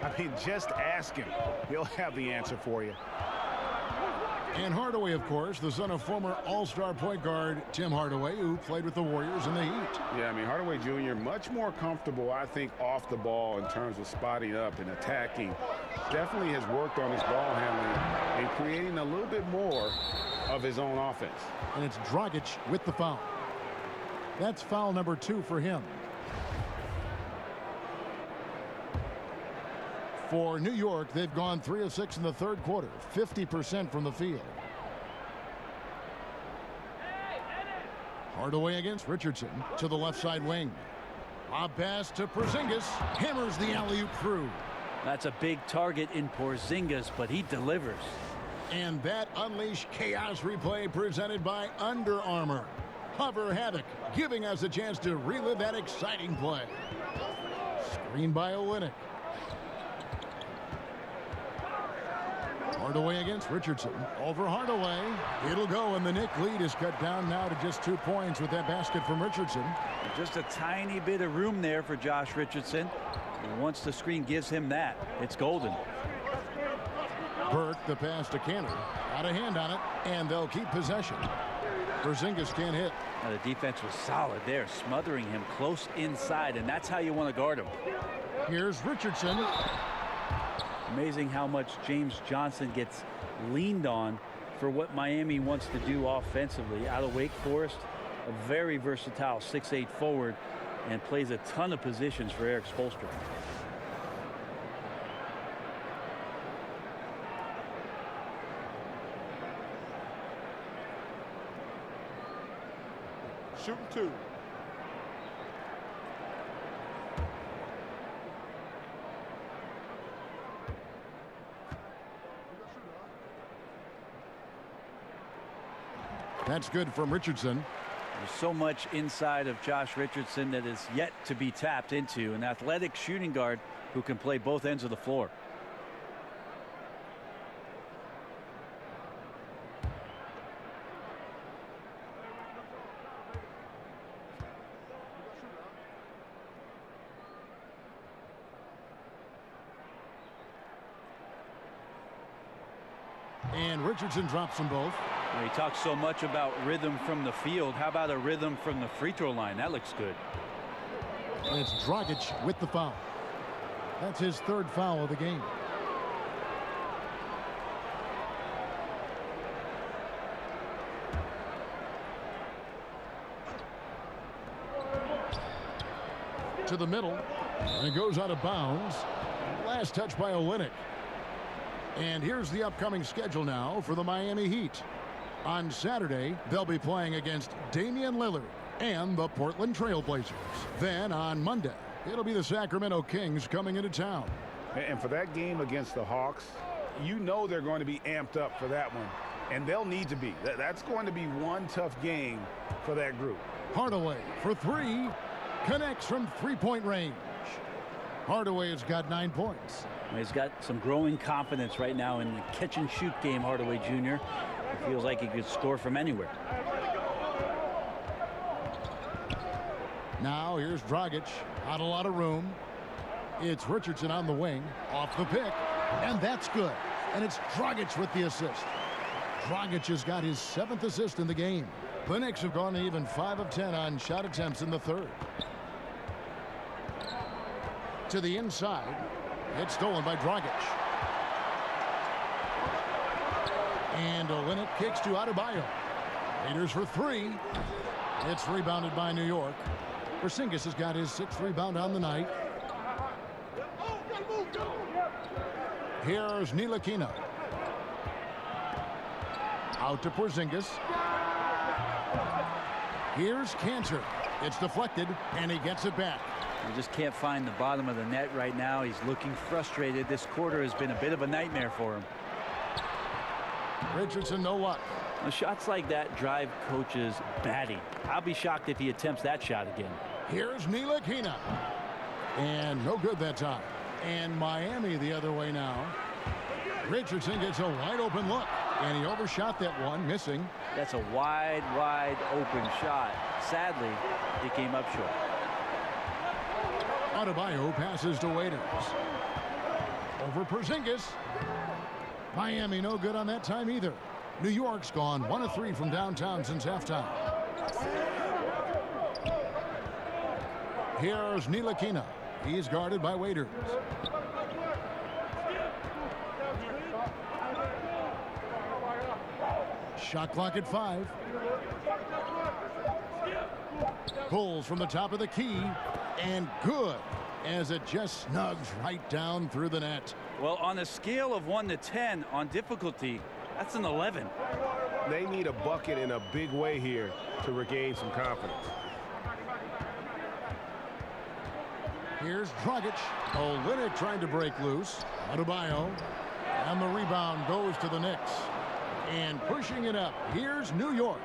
I mean, just ask him. He'll have the answer for you. And Hardaway, of course, the son of former all-star point guard Tim Hardaway, who played with the Warriors and the Heat. Yeah, I mean, Hardaway Jr. much more comfortable, I think, off the ball in terms of spotting up and attacking. Definitely has worked on his ball handling and creating a little bit more of his own offense. And it's Dragic with the foul. That's foul number 2 for him. For New York, they've gone 3 of 6 in the third quarter, 50% from the field. Hardaway against Richardson to the left side wing. Lob pass to Porzingis, hammers the alley-oop through. That's a big target in Porzingis, but he delivers. And that unleashed chaos replay presented by Under Armour. Hover Havoc, giving us a chance to relive that exciting play. Screen by Olynyk. Hardaway against Richardson. Over Hardaway. It'll go, and the Knicks lead is cut down now to just 2 points with that basket from Richardson. Just a tiny bit of room there for Josh Richardson. And once the screen gives him that, it's golden. Burke, the pass to Kanter. Got a hand on it, and they'll keep possession. Porzingis can't hit. Now the defense was solid there, smothering him close inside, and that's how you want to guard him. Here's Richardson. Amazing how much James Johnson gets leaned on for what Miami wants to do offensively. Out of Wake Forest, a very versatile 6'8" forward, and plays a ton of positions for Eric Spoelstra. Shooting 2. That's good from Richardson. There's so much inside of Josh Richardson that is yet to be tapped into. An athletic shooting guard who can play both ends of the floor. And Richardson drops them both. Well, he talks so much about rhythm from the field. How about a rhythm from the free throw line? That looks good. And it's Dragic with the foul. That's his 3rd foul of the game. To the middle, and it goes out of bounds. Last touch by Olynyk. And here's the upcoming schedule now for the Miami Heat. On Saturday, they'll be playing against Damian Lillard and the Portland Trail Blazers. Then on Monday, it'll be the Sacramento Kings coming into town. And for that game against the Hawks, you know they're going to be amped up for that one. And they'll need to be. That's going to be one tough game for that group. Hardaway for 3. Connects from 3-point range. Hardaway has got 9 points. He's got some growing confidence right now in the catch-and-shoot game, Hardaway Jr. It feels like he could score from anywhere. Now here's Dragic. Not a lot of room. It's Richardson on the wing. Off the pick. And that's good. And it's Dragic with the assist. Dragic has got his 7th assist in the game. The Knicks have gone even 5 of 10 on shot attempts in the 3rd. To the inside. It's stolen by Dragic. And Olynyk kicks to Adebayo. Raiders for 3. It's rebounded by New York. Porzingis has got his 6th rebound on the night. Here's Ntilikina. Out to Porzingis. Here's Cantor. It's deflected, and he gets it back. He just can't find the bottom of the net right now. He's looking frustrated. This quarter has been a bit of a nightmare for him. Richardson, no luck. Now, shots like that drive coaches batty. I'll be shocked if he attempts that shot again. Here's Ntilikina. And no good that time. And Miami the other way now. Richardson gets a wide open look. And he overshot that one, missing. That's a wide open shot. Sadly, it came up short. Adebayo passes to Waiters. Over Porzingis. Miami no good on that time either. New York's gone 1 of 3 from downtown since halftime. Here's Ntilikina. He's guarded by Waiters. Shot clock at 5. Pulls from the top of the key. And good, as it just snugs right down through the net. Well, on a scale of 1 to 10 on difficulty, that's an 11. They need a bucket in a big way here to regain some confidence. Here's Dragic. Olynyk trying to break loose. Adebayo. And the rebound goes to the Knicks. And pushing it up, here's New York.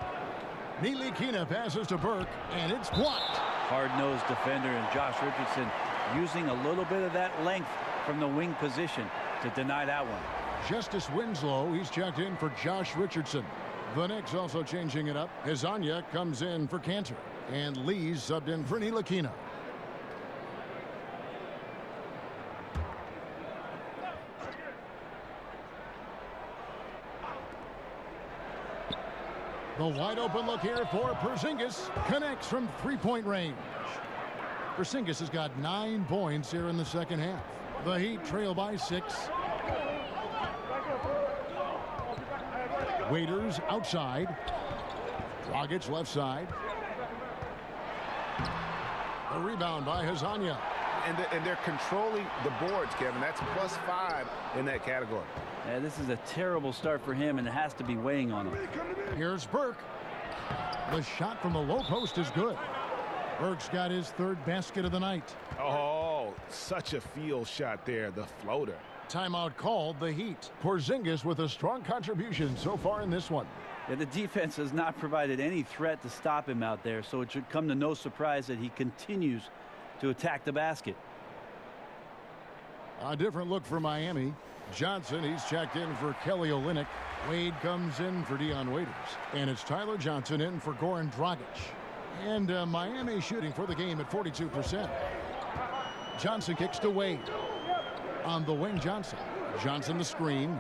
Ntilikina passes to Burke, and it's blocked. Hard-nosed defender and Josh Richardson using a little bit of that length from the wing position to deny that one. Justice Winslow, he's checked in for Josh Richardson. The Knicks also changing it up. Hezonja comes in for Cantor. And Lee's subbed in for Ntilikina. The wide open look here for Porzingis. Connects from 3-point range. Porzingis has got 9 points here in the second half. The Heat trail by 6. Waiters outside. Dragic left side. A rebound by Hezonja. And they're controlling the boards, Kevin. That's +5 in that category. Yeah, this is a terrible start for him, and it has to be weighing on him. Here's Burke. The shot from the low post is good. Burks got his third basket of the night. Oh, such a field shot there, the floater. Timeout called, the Heat. Porzingis with a strong contribution so far in this one. Yeah, the defense has not provided any threat to stop him out there, so it should come to no surprise that he continues to attack the basket. A different look for Miami. Johnson, he's checked in for Kelly Olynyk. Wade comes in for Dion Waiters. And it's Tyler Johnson in for Goran Dragic. And Miami shooting for the game at 42%. Johnson kicks to Wade. On the wing, Johnson. Johnson the screen.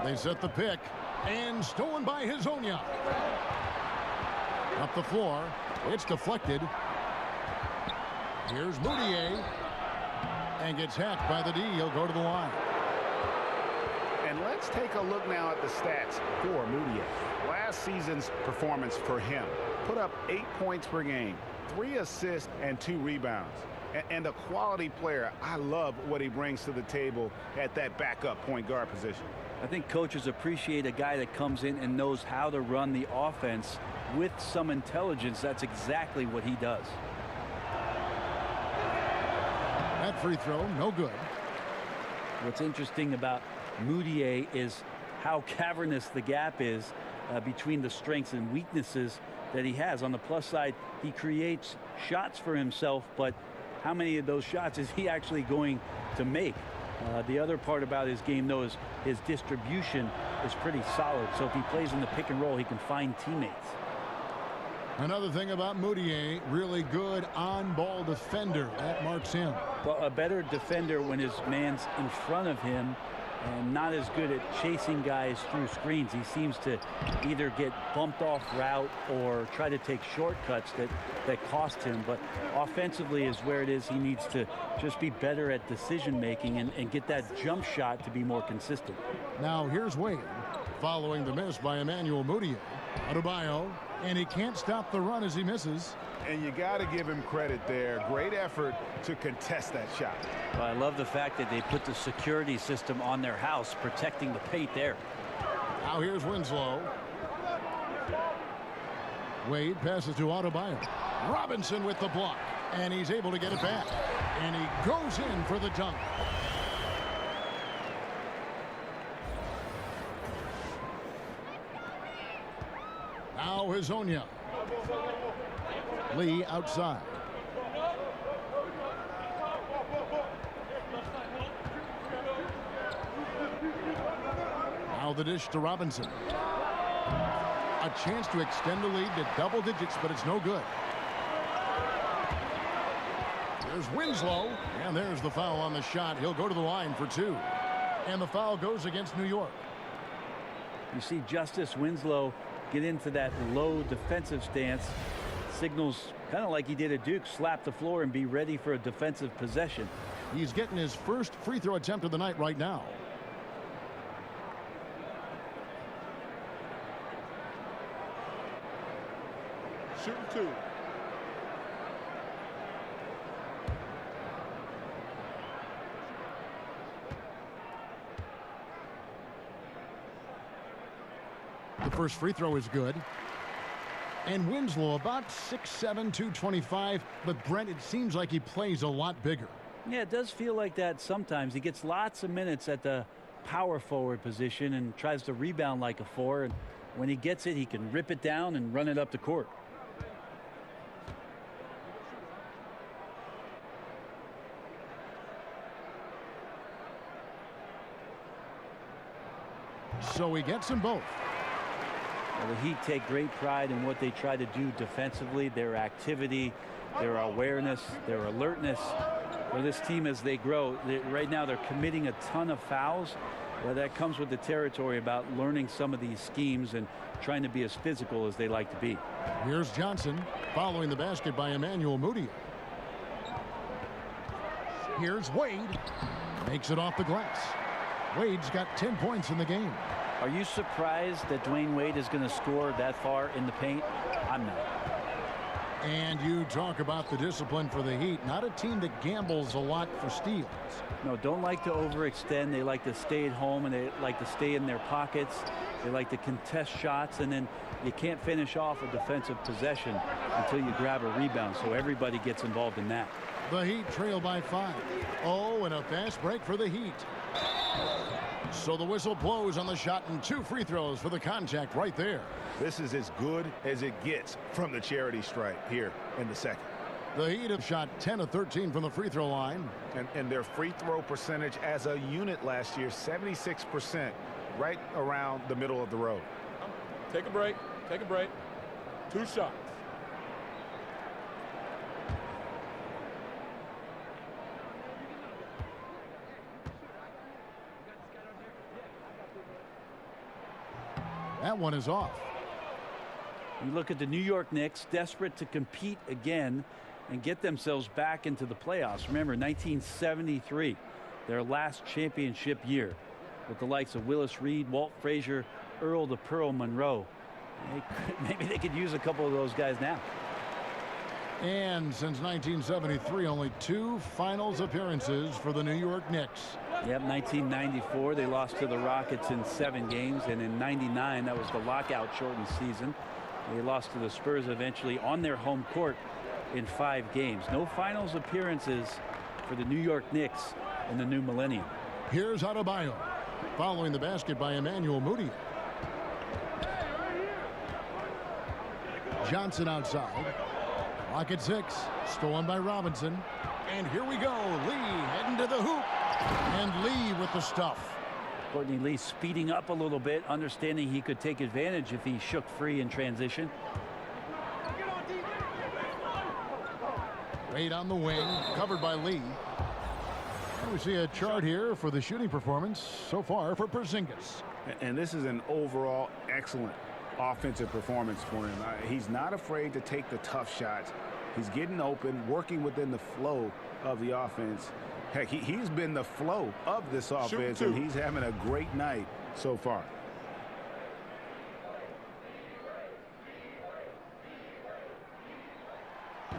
They set the pick. And stolen by Hezonja. Up the floor. It's deflected. Here's Moutier. And gets hacked by the D. He'll go to the line. And let's take a look now at the stats for Moutier. Last season's performance for him. Put up 8 points per game, 3 assists, and 2 rebounds. And a quality player. I love what he brings to the table at that backup point guard position. I think coaches appreciate a guy that comes in and knows how to run the offense with some intelligence. That's exactly what he does. That free throw, no good. What's interesting about Moutier is how cavernous the gap is between the strengths and weaknesses that he has. On the plus side, he creates shots for himself, but how many of those shots is he actually going to make? The other part about his game, though, is his distribution is pretty solid. So if he plays in the pick and roll, he can find teammates. Another thing about Moutier, really good on-ball defender. That marks him. Well, a better defender when his man's in front of him, and not as good at chasing guys through screens. He seems to either get bumped off route or try to take shortcuts that cost him. But offensively is where it is. He needs to just be better at decision making and get that jump shot to be more consistent. Now here's Wade following the miss by Emmanuel Moutier. Adebayo, and he can't stop the run as he misses. And you got to give him credit there. Great effort to contest that shot. Well, I love the fact that they put the security system on their house, protecting the paint there. Now here's Winslow. Wade passes to Adebayo. Robinson with the block, and he's able to get it back. And he goes in for the dunk. Now Hezonja. Lee outside. Now the dish to Robinson. A chance to extend the lead to double digits, but it's no good. There's Winslow, and there's the foul on the shot. He'll go to the line for 2. And the foul goes against New York. You see Justice Winslow get into that low defensive stance. Signals kind of like he did at Duke, slap the floor and be ready for a defensive possession. He's getting his first free throw attempt of the night right now. Shooting 2. The first free throw is good. And Winslow about 6'7", 225. But Brent, it seems like he plays a lot bigger. Yeah, it does feel like that sometimes. He gets lots of minutes at the power forward position and tries to rebound like a 4. And when he gets it, he can rip it down and run it up the court. So he gets them both. Well, the Heat take great pride in what they try to do defensively, their activity, their awareness, their alertness. For this team as they grow, right now they're committing a ton of fouls. Well, that comes with the territory about learning some of these schemes and trying to be as physical as they like to be. Here's Johnson following the basket by Emmanuel Moutier. Here's Wade. Makes it off the glass. Wade's got 10 points in the game. Are you surprised that Dwayne Wade is going to score that far in the paint? I'm not. And you talk about the discipline for the Heat. Not a team that gambles a lot for steals. No, don't like to overextend. They like to stay at home, and they like to stay in their pockets. They like to contest shots, and then you can't finish off a defensive possession until you grab a rebound, so everybody gets involved in that. The Heat trail by 5. Oh, and a fast break for the Heat. So the whistle blows on the shot, and 2 free throws for the contact right there. This is as good as it gets from the charity stripe here in the second. The Heat have shot 10 of 13 from the free throw line. And their free throw percentage as a unit last year, 76%, right around the middle of the road. Take a break. Take a break. 2 shots. That one is off. You look at the New York Knicks, desperate to compete again and get themselves back into the playoffs. Remember, 1973, their last championship year, with the likes of Willis Reed, Walt Frazier, Earl the Pearl Monroe. Maybe they could use a couple of those guys now. And since 1973, only 2 finals appearances for the New York Knicks. Yep, 1994, they lost to the Rockets in 7 games, and in 99, that was the lockout-shortened season. They lost to the Spurs eventually on their home court in 5 games. No finals appearances for the New York Knicks in the new millennium. Here's Adebayo, following the basket by Emmanuel Mudiay. Johnson outside. Clock at 6. Stolen by Robinson. And here we go. Lee heading to the hoop. And Lee with the stuff. Courtney Lee speeding up a little bit, understanding he could take advantage if he shook free in transition. Wade on the wing, covered by Lee. And we see a chart here for the shooting performance so far for Porzingis. And this is an overall excellent offensive performance for him. He's not afraid to take the tough shots. He's getting open, working within the flow of the offense. Heck, he's been the flow of this offense, and he's having a great night so far.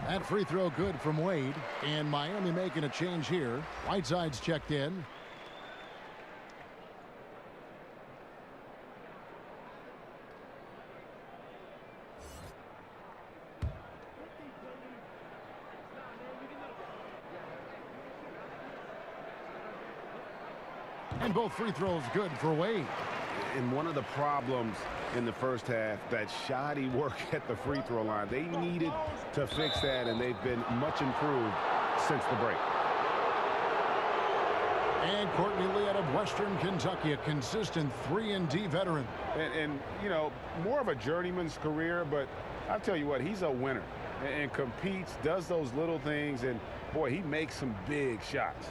That free throw good from Wade, and Miami making a change here. Whiteside's checked in. And both free throws good for Wade. And one of the problems in the first half, that shoddy work at the free throw line. They needed to fix that, and they've been much improved since the break. And Courtney Lee out of Western Kentucky, a consistent 3-and-D veteran. And, you know, more of a journeyman's career, but I'll tell you what, he's a winner and competes, does those little things, and, boy, he makes some big shots.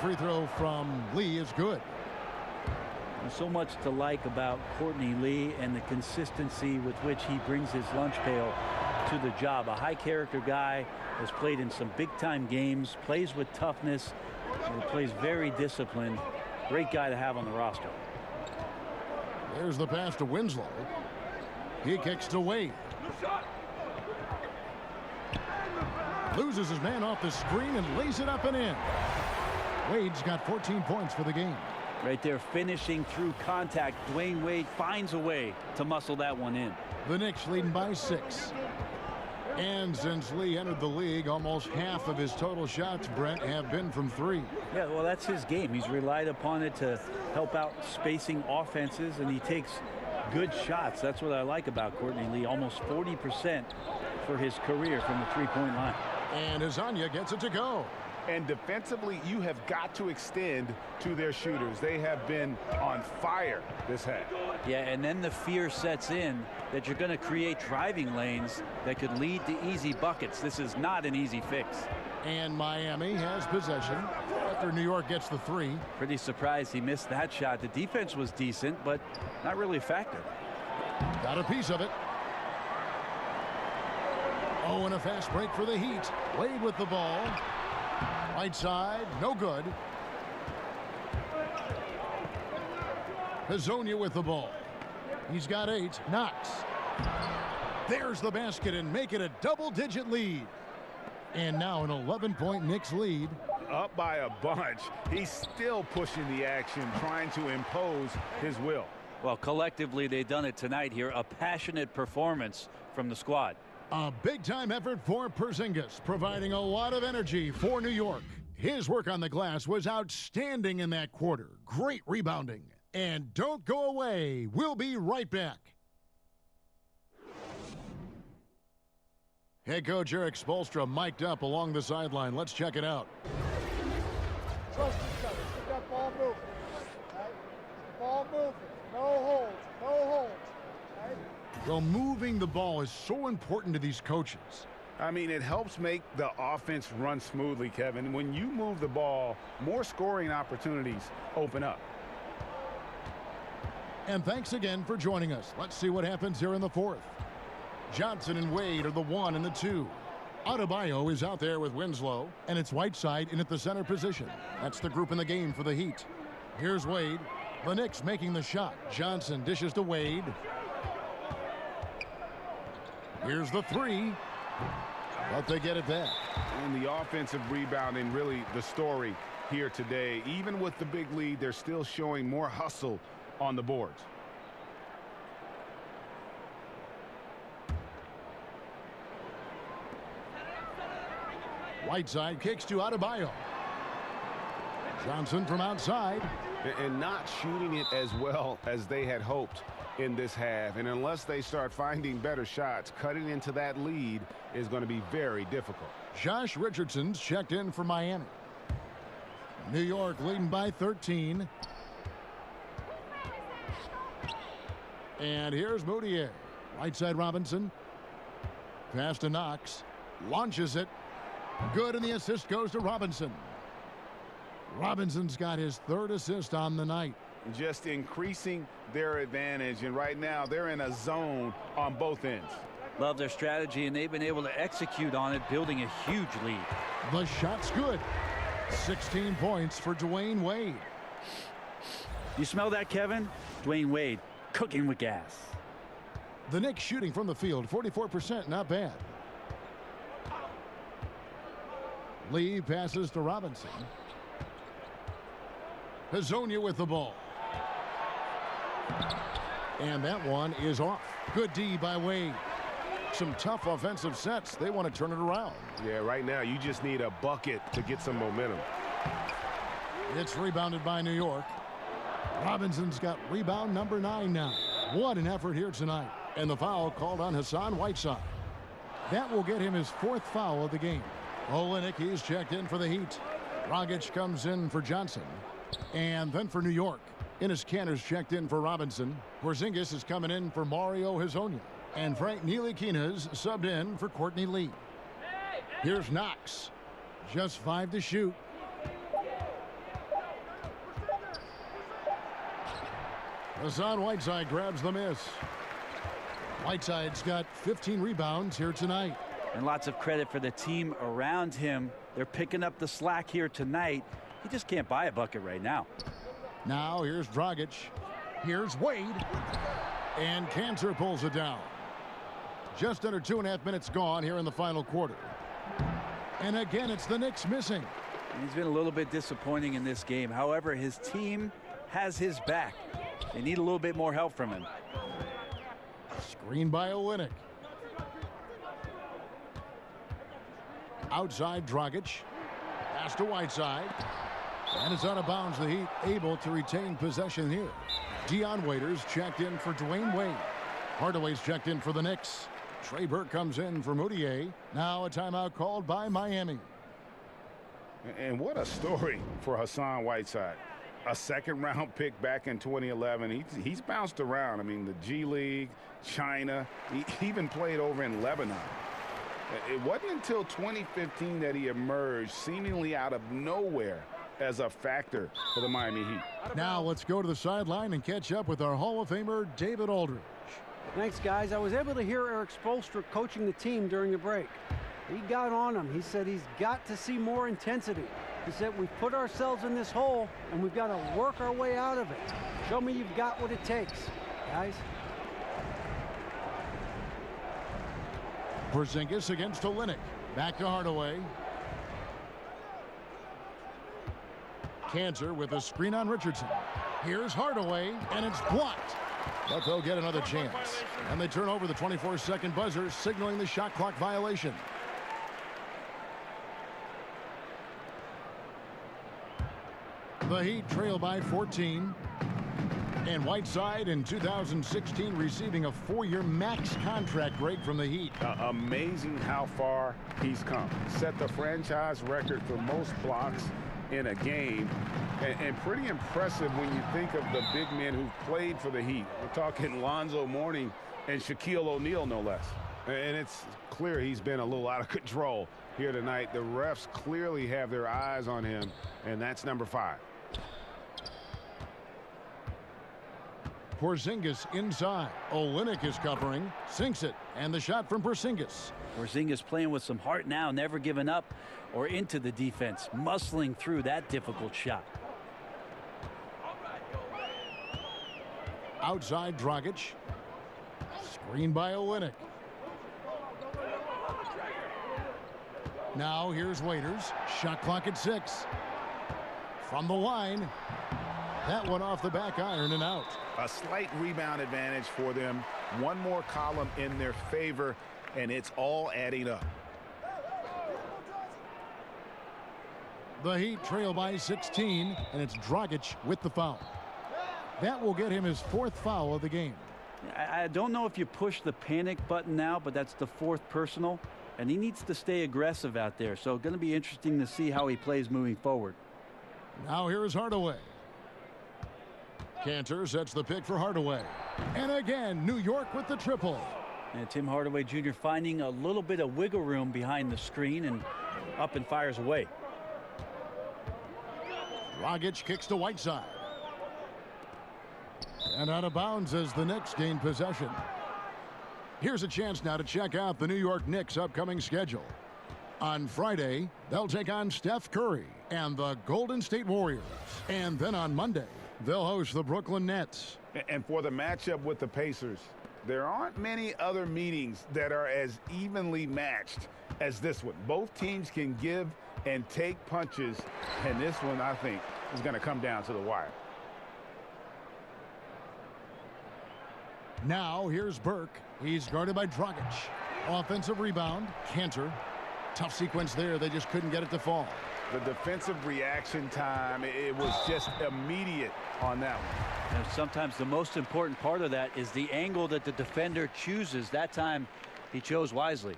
Free throw from Lee is good. There's so much to like about Courtney Lee and the consistency with which he brings his lunch pail to the job. A high character guy, has played in some big time games, plays with toughness, and plays very disciplined. Great guy to have on the roster. There's the pass to Winslow. He kicks to Wade. Loses his man off the screen and lays it up and in. Wade's got 14 points for the game. Right there, finishing through contact. Dwayne Wade finds a way to muscle that one in. The Knicks leading by 6. And since Lee entered the league, almost half of his total shots, Brent, have been from 3. Yeah, well, that's his game. He's relied upon it to help out spacing offenses, and he takes good shots. That's what I like about Courtney Lee. Almost 40% for his career from the three-point line. And Azania gets it to go. And defensively, you have got to extend to their shooters. They have been on fire this half. Yeah, and then the fear sets in that you're going to create driving lanes that could lead to easy buckets. This is not an easy fix. And Miami has possession after New York gets the 3. Pretty surprised he missed that shot. The defense was decent, but not really a factor. Got a piece of it. Oh, and a fast break for the Heat. Wade with the ball. Right side, no good. Hazonia with the ball. He's got 8. Knox. There's the basket and make it a double-digit lead. And now an 11-point Knicks lead. Up by a bunch. He's still pushing the action, trying to impose his will. Well, collectively, they've done it tonight here. A passionate performance from the squad. A big-time effort for Porzingis, providing a lot of energy for New York. His work on the glass was outstanding in that quarter. Great rebounding. And don't go away. We'll be right back. Head coach Eric Spoelstra mic'd up along the sideline. Let's check it out. Trust each other. Keep that ball moving. Right? Ball moving. No holds. No holds. Right? Well, moving the ball is so important to these coaches. I mean, it helps make the offense run smoothly, Kevin. When you move the ball, more scoring opportunities open up. And thanks again for joining us. Let's see what happens here in the fourth. Johnson and Wade are the 1 and the 2. Adebayo is out there with Winslow, and it's Whiteside in at the center position. That's the group in the game for the Heat. Here's Wade. The Knicks making the shot. Johnson dishes to Wade. Here's the 3. But they get it back. And the offensive rebounding, really the story here today. Even with the big lead, they're still showing more hustle on the boards. Whiteside kicks to Adebayo. Johnson from outside. And not shooting it as well as they had hoped in this half. And unless they start finding better shots, cutting into that lead is going to be very difficult. Josh Richardson's checked in for Miami. New York leading by 13. And here's Moutier. Right side Robinson. Pass to Knox. Launches it. Good, and the assist goes to Robinson. Robinson's got his 3rd assist on the night. Just increasing their advantage, and right now they're in a zone on both ends. Love their strategy, and they've been able to execute on it, building a huge lead. The shot's good. 16 points for Dwayne Wade. You smell that, Kevin? Dwayne Wade cooking with gas. The Knicks shooting from the field, 44%, not bad. Lee passes to Robinson. Hazonia with the ball. And that one is off. Good D by Wade. Some tough offensive sets. They want to turn it around. Yeah, right now you just need a bucket to get some momentum. It's rebounded by New York. Robinson's got rebound number 9 now. What an effort here tonight. And the foul called on Hassan Whiteside. That will get him his 4th foul of the game. Olynyk, he's checked in for the Heat. Dragic comes in for Johnson. And then for New York, Enes Kanter's checked in for Robinson. Porzingis is coming in for Mario Hazonia. And Frank Ntilikina's subbed in for Courtney Lee. Here's Knox. Just 5 to shoot. Hassan Whiteside grabs the miss. Whiteside's got 15 rebounds here tonight. And lots of credit for the team around him. They're picking up the slack here tonight. He just can't buy a bucket right now. Now here's Dragic. Here's Wade. And Kanter pulls it down. Just under 2.5 minutes gone here in the final quarter. And again, it's the Knicks missing. He's been a little bit disappointing in this game. However, his team has his back. They need a little bit more help from him. Screen by Olynyk. Outside Dragic. Pass to Whiteside. And it's out of bounds. The Heat able to retain possession here. Dion Waiters checked in for Dwayne Wade. Hardaway's checked in for the Knicks. Trey Burke comes in for Moutier. Now a timeout called by Miami. And what a story for Hassan Whiteside. A 2nd-round pick back in 2011. He's bounced around. I mean, the G League, China. He even played over in Lebanon. It wasn't until 2015 that he emerged seemingly out of nowhere as a factor for the Miami Heat. Now let's go to the sideline and catch up with our Hall of Famer, David Aldridge. Thanks, guys. I was able to hear Eric Spoelstra coaching the team during the break. He got on him. He said he's got to see more intensity. He said we've put ourselves in this hole and we've got to work our way out of it. Show me you've got what it takes, guys. Porzingis against Olynyk. Back to Hardaway. Cantor with a screen on Richardson. Here's Hardaway, and it's blocked. But they'll get another chance. And they turn over the 24-second buzzer, signaling the shot clock violation. The Heat trail by 14. And Whiteside in 2016 receiving a 4-year max contract break from the Heat. Amazing how far he's come. Set the franchise record for most blocks in a game. And pretty impressive when you think of the big men who've played for the Heat. We're talking Lonzo Mourning and Shaquille O'Neal, no less. And it's clear he's been a little out of control here tonight. The refs clearly have their eyes on him, and that's number 5. Porzingis inside. Olynyk is covering, sinks it, and the shot from Porzingis. Porzingis playing with some heart now, never giving up or into the defense, muscling through that difficult shot. Outside Dragic. Screen by Olynyk. Now here's Waiters. Shot clock at 6. From the line. That one off the back iron and out. A slight rebound advantage for them. One more column in their favor, and it's all adding up. The Heat trail by 16, and it's Dragic with the foul. That will get him his 4th foul of the game. I don't know if you push the panic button now, but that's the 4th personal, and he needs to stay aggressive out there. So going to be interesting to see how he plays moving forward. Now here's Hardaway. Cantor sets the pick for Hardaway. And again, New York with the triple. And Tim Hardaway Jr. finding a little bit of wiggle room behind the screen and up and fires away. Dragic kicks to Whiteside. And out of bounds as the Knicks gain possession. Here's a chance now to check out the New York Knicks' upcoming schedule. On Friday, they'll take on Steph Curry and the Golden State Warriors. And then on Monday, they'll host the Brooklyn Nets. And for the matchup with the Pacers, there aren't many other meetings that are as evenly matched as this one. Both teams can give and take punches, and this one, I think, is going to come down to the wire. Now here's Burke. He's guarded by Dragic. Offensive rebound, Cantor. Tough sequence there. They just couldn't get it to fall. The defensive reaction time, it was just immediate on that one. And sometimes the most important part of that is the angle that the defender chooses. That time he chose wisely.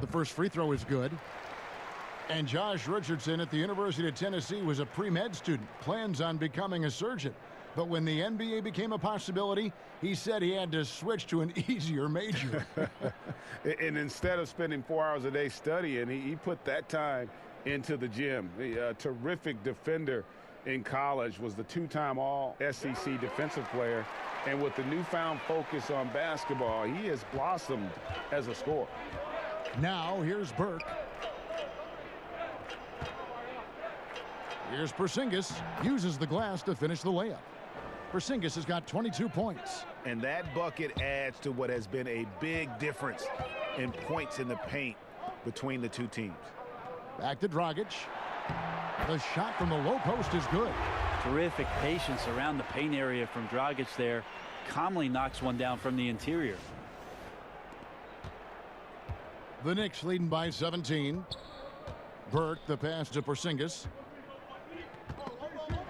The first free throw is good. And Josh Richardson at the University of Tennessee was a pre-med student, plans on becoming a surgeon. But when the NBA became a possibility, he said he had to switch to an easier major. And instead of spending 4 hours a day studying, he put that time into the gym. A terrific defender in college, was the 2-time All-SEC defensive player. And with the newfound focus on basketball, he has blossomed as a scorer. Now here's Burke. Here's Porzingis. Uses the glass to finish the layup. Porzingis has got 22 points. And that bucket adds to what has been a big difference in points in the paint between the two teams. Back to Dragic. The shot from the low post is good. Terrific patience around the paint area from Dragic there. Calmly knocks one down from the interior. The Knicks leading by 17. Burke, the pass to Porzingis.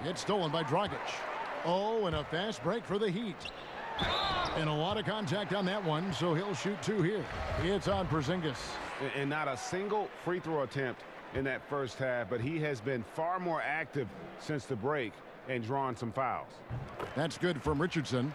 It's stolen by Dragic. Oh, and a fast break for the Heat. And a lot of contact on that one, so he'll shoot 2 here. It's on Porzingis. And not a single free throw attempt in that first half, but he has been far more active since the break and drawn some fouls. That's good from Richardson.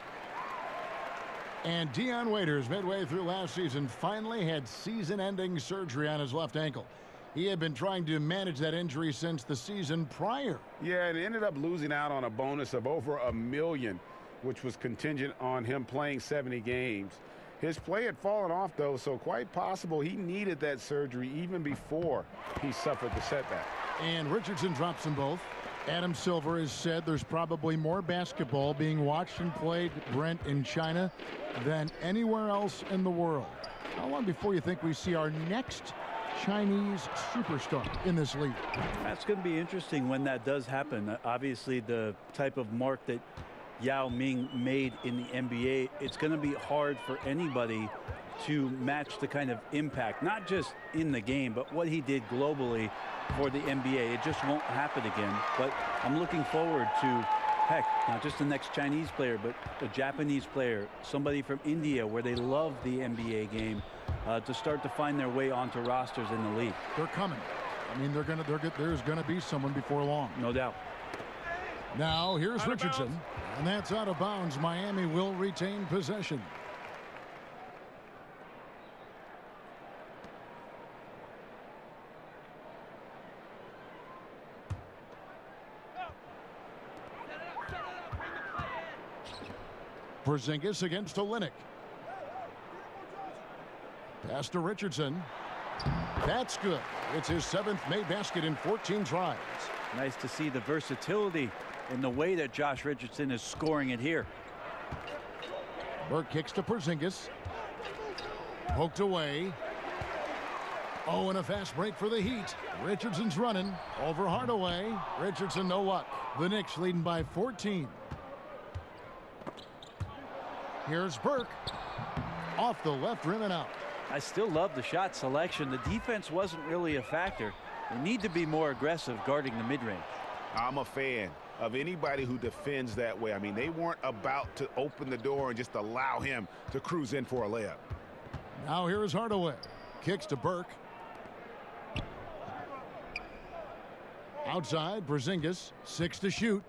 And Dion Waiters, midway through last season, finally had season-ending surgery on his left ankle. He had been trying to manage that injury since the season prior. Yeah, and ended up losing out on a bonus of over $1 million, which was contingent on him playing 70 games. His play had fallen off, though, so quite possible he needed that surgery even before he suffered the setback. And Richardson drops them both. Adam Silver has said there's probably more basketball being watched and played, Brent, in China than anywhere else in the world. How long before you think we see our next Chinese superstar in this league? That's going to be interesting when that does happen. Obviously, the type of mark that Yao Ming made in the NBA, it's going to be hard for anybody to match the kind of impact, not just in the game, but what he did globally for the NBA. It just won't happen again. But I'm looking forward to, heck, not just the next Chinese player, but a Japanese player, somebody from India where they love the NBA game, to start to find their way onto rosters in the league. They're coming. I mean, there's going to be someone before long. No doubt. Now, here's Richardson, and that's out of bounds. Miami will retain possession. Porzingis against Olynyk. Pass to Richardson. That's good. It's his 7th made basket in 14 tries. Nice to see the versatility in the way that Josh Richardson is scoring it here. Burke kicks to Porzingis. Poked away. Oh, and a fast break for the Heat. Richardson's running over Hardaway. Richardson, no luck. The Knicks leading by 14. Here's Burke. Off the left rim and out. I still love the shot selection. The defense wasn't really a factor. They need to be more aggressive guarding the mid-range. I'm a fan of anybody who defends that way. I mean, they weren't about to open the door and just allow him to cruise in for a layup. Now here is Hardaway. Kicks to Burke. Outside, Porzingis. 6 to shoot.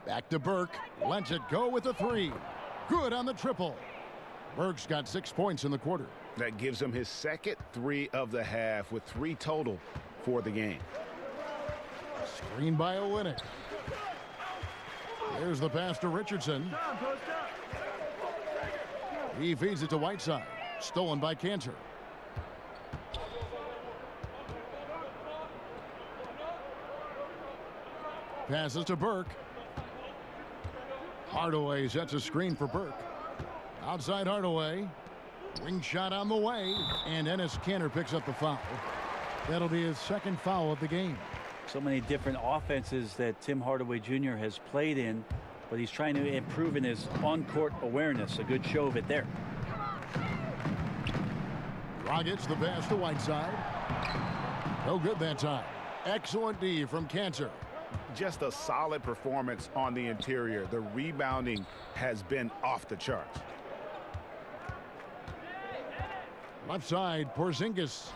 Back to Burke. Lets it go with a 3. Good on the triple. Burke's got 6 points in the quarter. That gives him his second 3 of the half with 3 total for the game. Screen by Olynyk. Here's the pass to Richardson. He feeds it to Whiteside. Stolen by Cantor. Passes to Burke. Hardaway sets a screen for Burke. Outside Hardaway. Wing shot on the way. And Enes Kanter picks up the foul. That'll be his 2nd foul of the game. So many different offenses that Tim Hardaway Jr. has played in, but he's trying to improve in his on-court awareness. A good show of it there. Dragic the pass to Whiteside. No good that time. Excellent D from Cantor. Just a solid performance on the interior. The rebounding has been off the charts. Left side, Porzingis.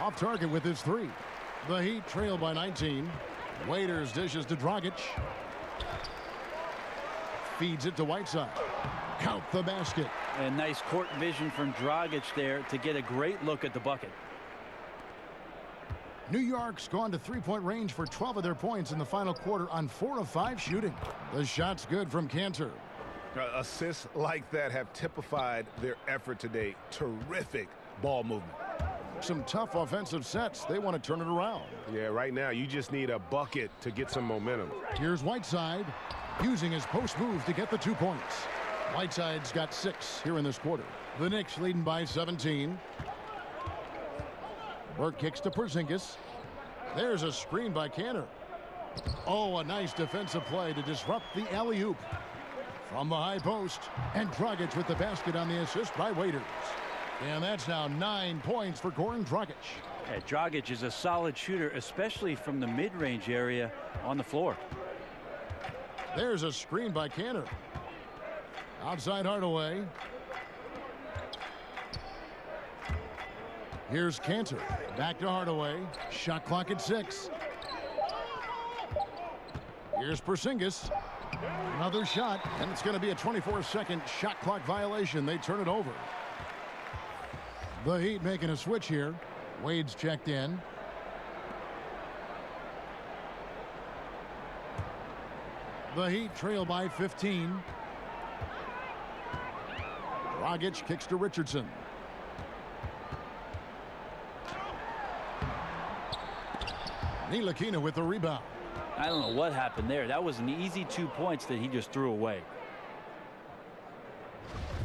Off target with his 3. The Heat trail by 19. Waiters dishes to Dragic. Feeds it to Whiteside. Count the basket. And nice court vision from Dragic there to get a great look at the bucket. New York's gone to 3-point range for 12 of their points in the final quarter on 4 of 5 shooting. The shot's good from Cantor. Assists like that have typified their effort today. Terrific ball movement. Some tough offensive sets. They want to turn it around. Yeah, right now you just need a bucket to get some momentum. Here's Whiteside using his post move to get the 2 points. Whiteside's got 6 here in this quarter. The Knicks leading by 17. Burke kicks to Porzingis. There's a screen by Cantor. Oh, a nice defensive play to disrupt the alley-oop. From the high post. And Dragic with the basket on the assist by Waiters. And that's now 9 points for Goran Dragic. Yeah, Dragic is a solid shooter, especially from the mid-range area on the floor. There's a screen by Cantor. Outside Hardaway. Here's Cantor. Back to Hardaway. Shot clock at 6. Here's Porzingis. Another shot, and it's going to be a 24-second shot clock violation. They turn it over. The Heat making a switch here. Wade's checked in. The Heat trail by 15. Dragic kicks to Richardson. Ntilikina with the rebound. I don't know what happened there. That was an easy 2 points that he just threw away.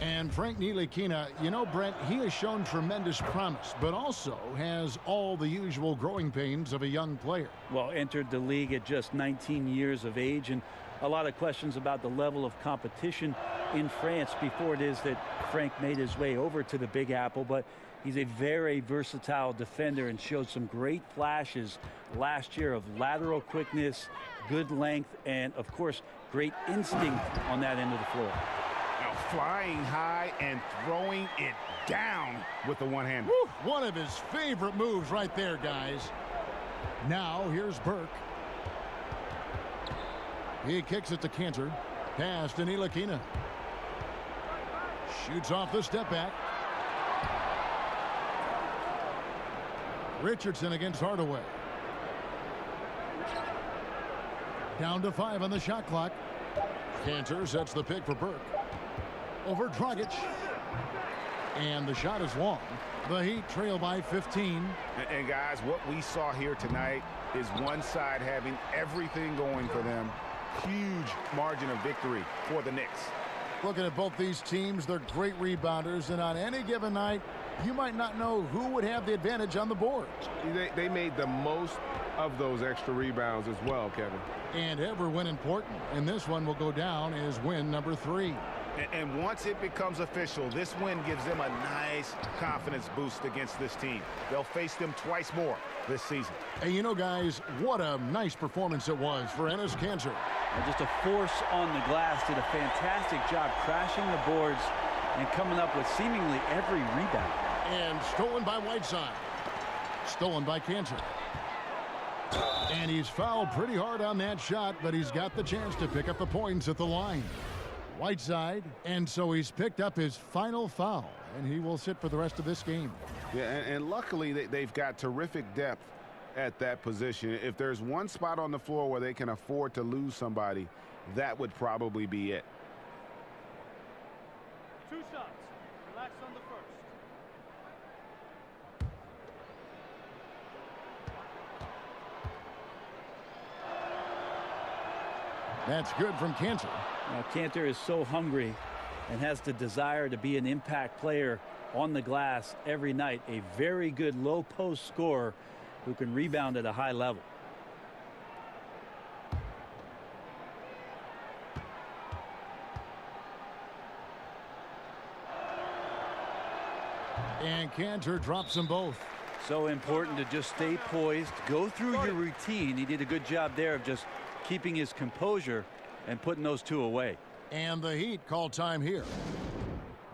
And Frank Ntilikina, you know, Brent, he has shown tremendous promise, but also has all the usual growing pains of a young player. Well, entered the league at just 19 years of age, and a lot of questions about the level of competition in France before it is that Frank made his way over to the Big Apple. But he's a very versatile defender and showed some great flashes last year of lateral quickness, good length, and, of course, great instinct on that end of the floor. Now flying high and throwing it down with the one-hander. One of his favorite moves right there, guys. Now here's Burke. He kicks it to Cantor. Pass to Ntilikina. Shoots off the step back. Richardson against Hardaway. Down to 5 on the shot clock. Cantor sets the pick for Burke. Over Dragic. And the shot is long. The Heat trail by 15. And guys, what we saw here tonight is one side having everything going for them. Huge margin of victory for the Knicks. Looking at both these teams, they're great rebounders, and on any given night, you might not know who would have the advantage on the boards. They made the most of those extra rebounds as well, Kevin. And every win important, and this one will go down as win number 3. And once it becomes official, this win gives them a nice confidence boost against this team. They'll face them twice more this season. And you know, guys, what a nice performance it was for Enes Kanter. Just a force on the glass. Did a fantastic job crashing the boards and coming up with seemingly every rebound. And stolen by Whiteside. Stolen by Kanter. And he's fouled pretty hard on that shot, but he's got the chance to pick up the points at the line. Whiteside, and so he's picked up his final foul, and he will sit for the rest of this game. Yeah, and luckily they've got terrific depth at that position. If there's one spot on the floor where they can afford to lose somebody, that would probably be it. 2 shots. Relax on the first. That's good from Kanter. Now, Kanter is so hungry and has the desire to be an impact player on the glass every night. A very good low post scorer who can rebound at a high level. And Kanter drops them both. So important to just stay poised, go through your routine. He did a good job there of just keeping his composure and putting those 2 away. And the Heat call time here.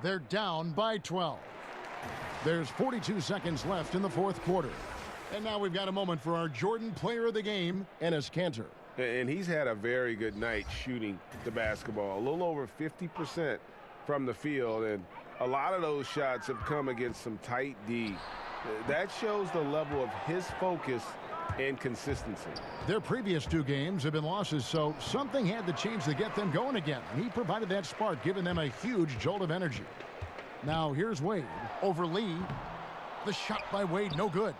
They're down by 12. There's 42 seconds left in the 4th quarter. And now we've got a moment for our Jordan player of the game, Enes Kanter. And he's had a very good night shooting the basketball. A little over 50% from the field, and a lot of those shots have come against some tight D. That shows the level of his focus and consistency. Their previous 2 games have been losses, so something had to change to get them going again. And he provided that spark, giving them a huge jolt of energy. Now here's Wade over Lee. The shot by Wade, no good.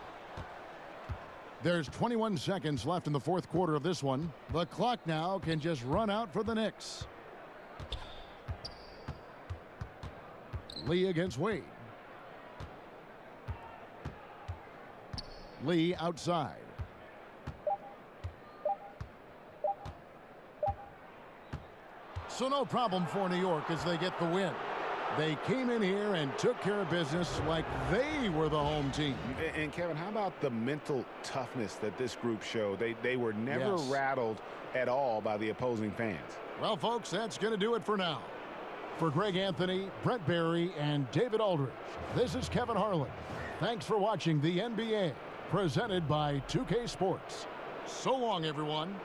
There's 21 seconds left in the 4th quarter of this one. The clock now can just run out for the Knicks. Lee against Wade. Lee outside. So no problem for New York as they get the win. They came in here and took care of business like they were the home team. And Kevin, how about the mental toughness that this group showed? They were never rattled at all by the opposing fans. Well, folks, that's going to do it for now. For Greg Anthony, Brett Barry, and David Aldridge, this is Kevin Harlan. Thanks for watching the NBA, presented by 2K Sports. So long, everyone.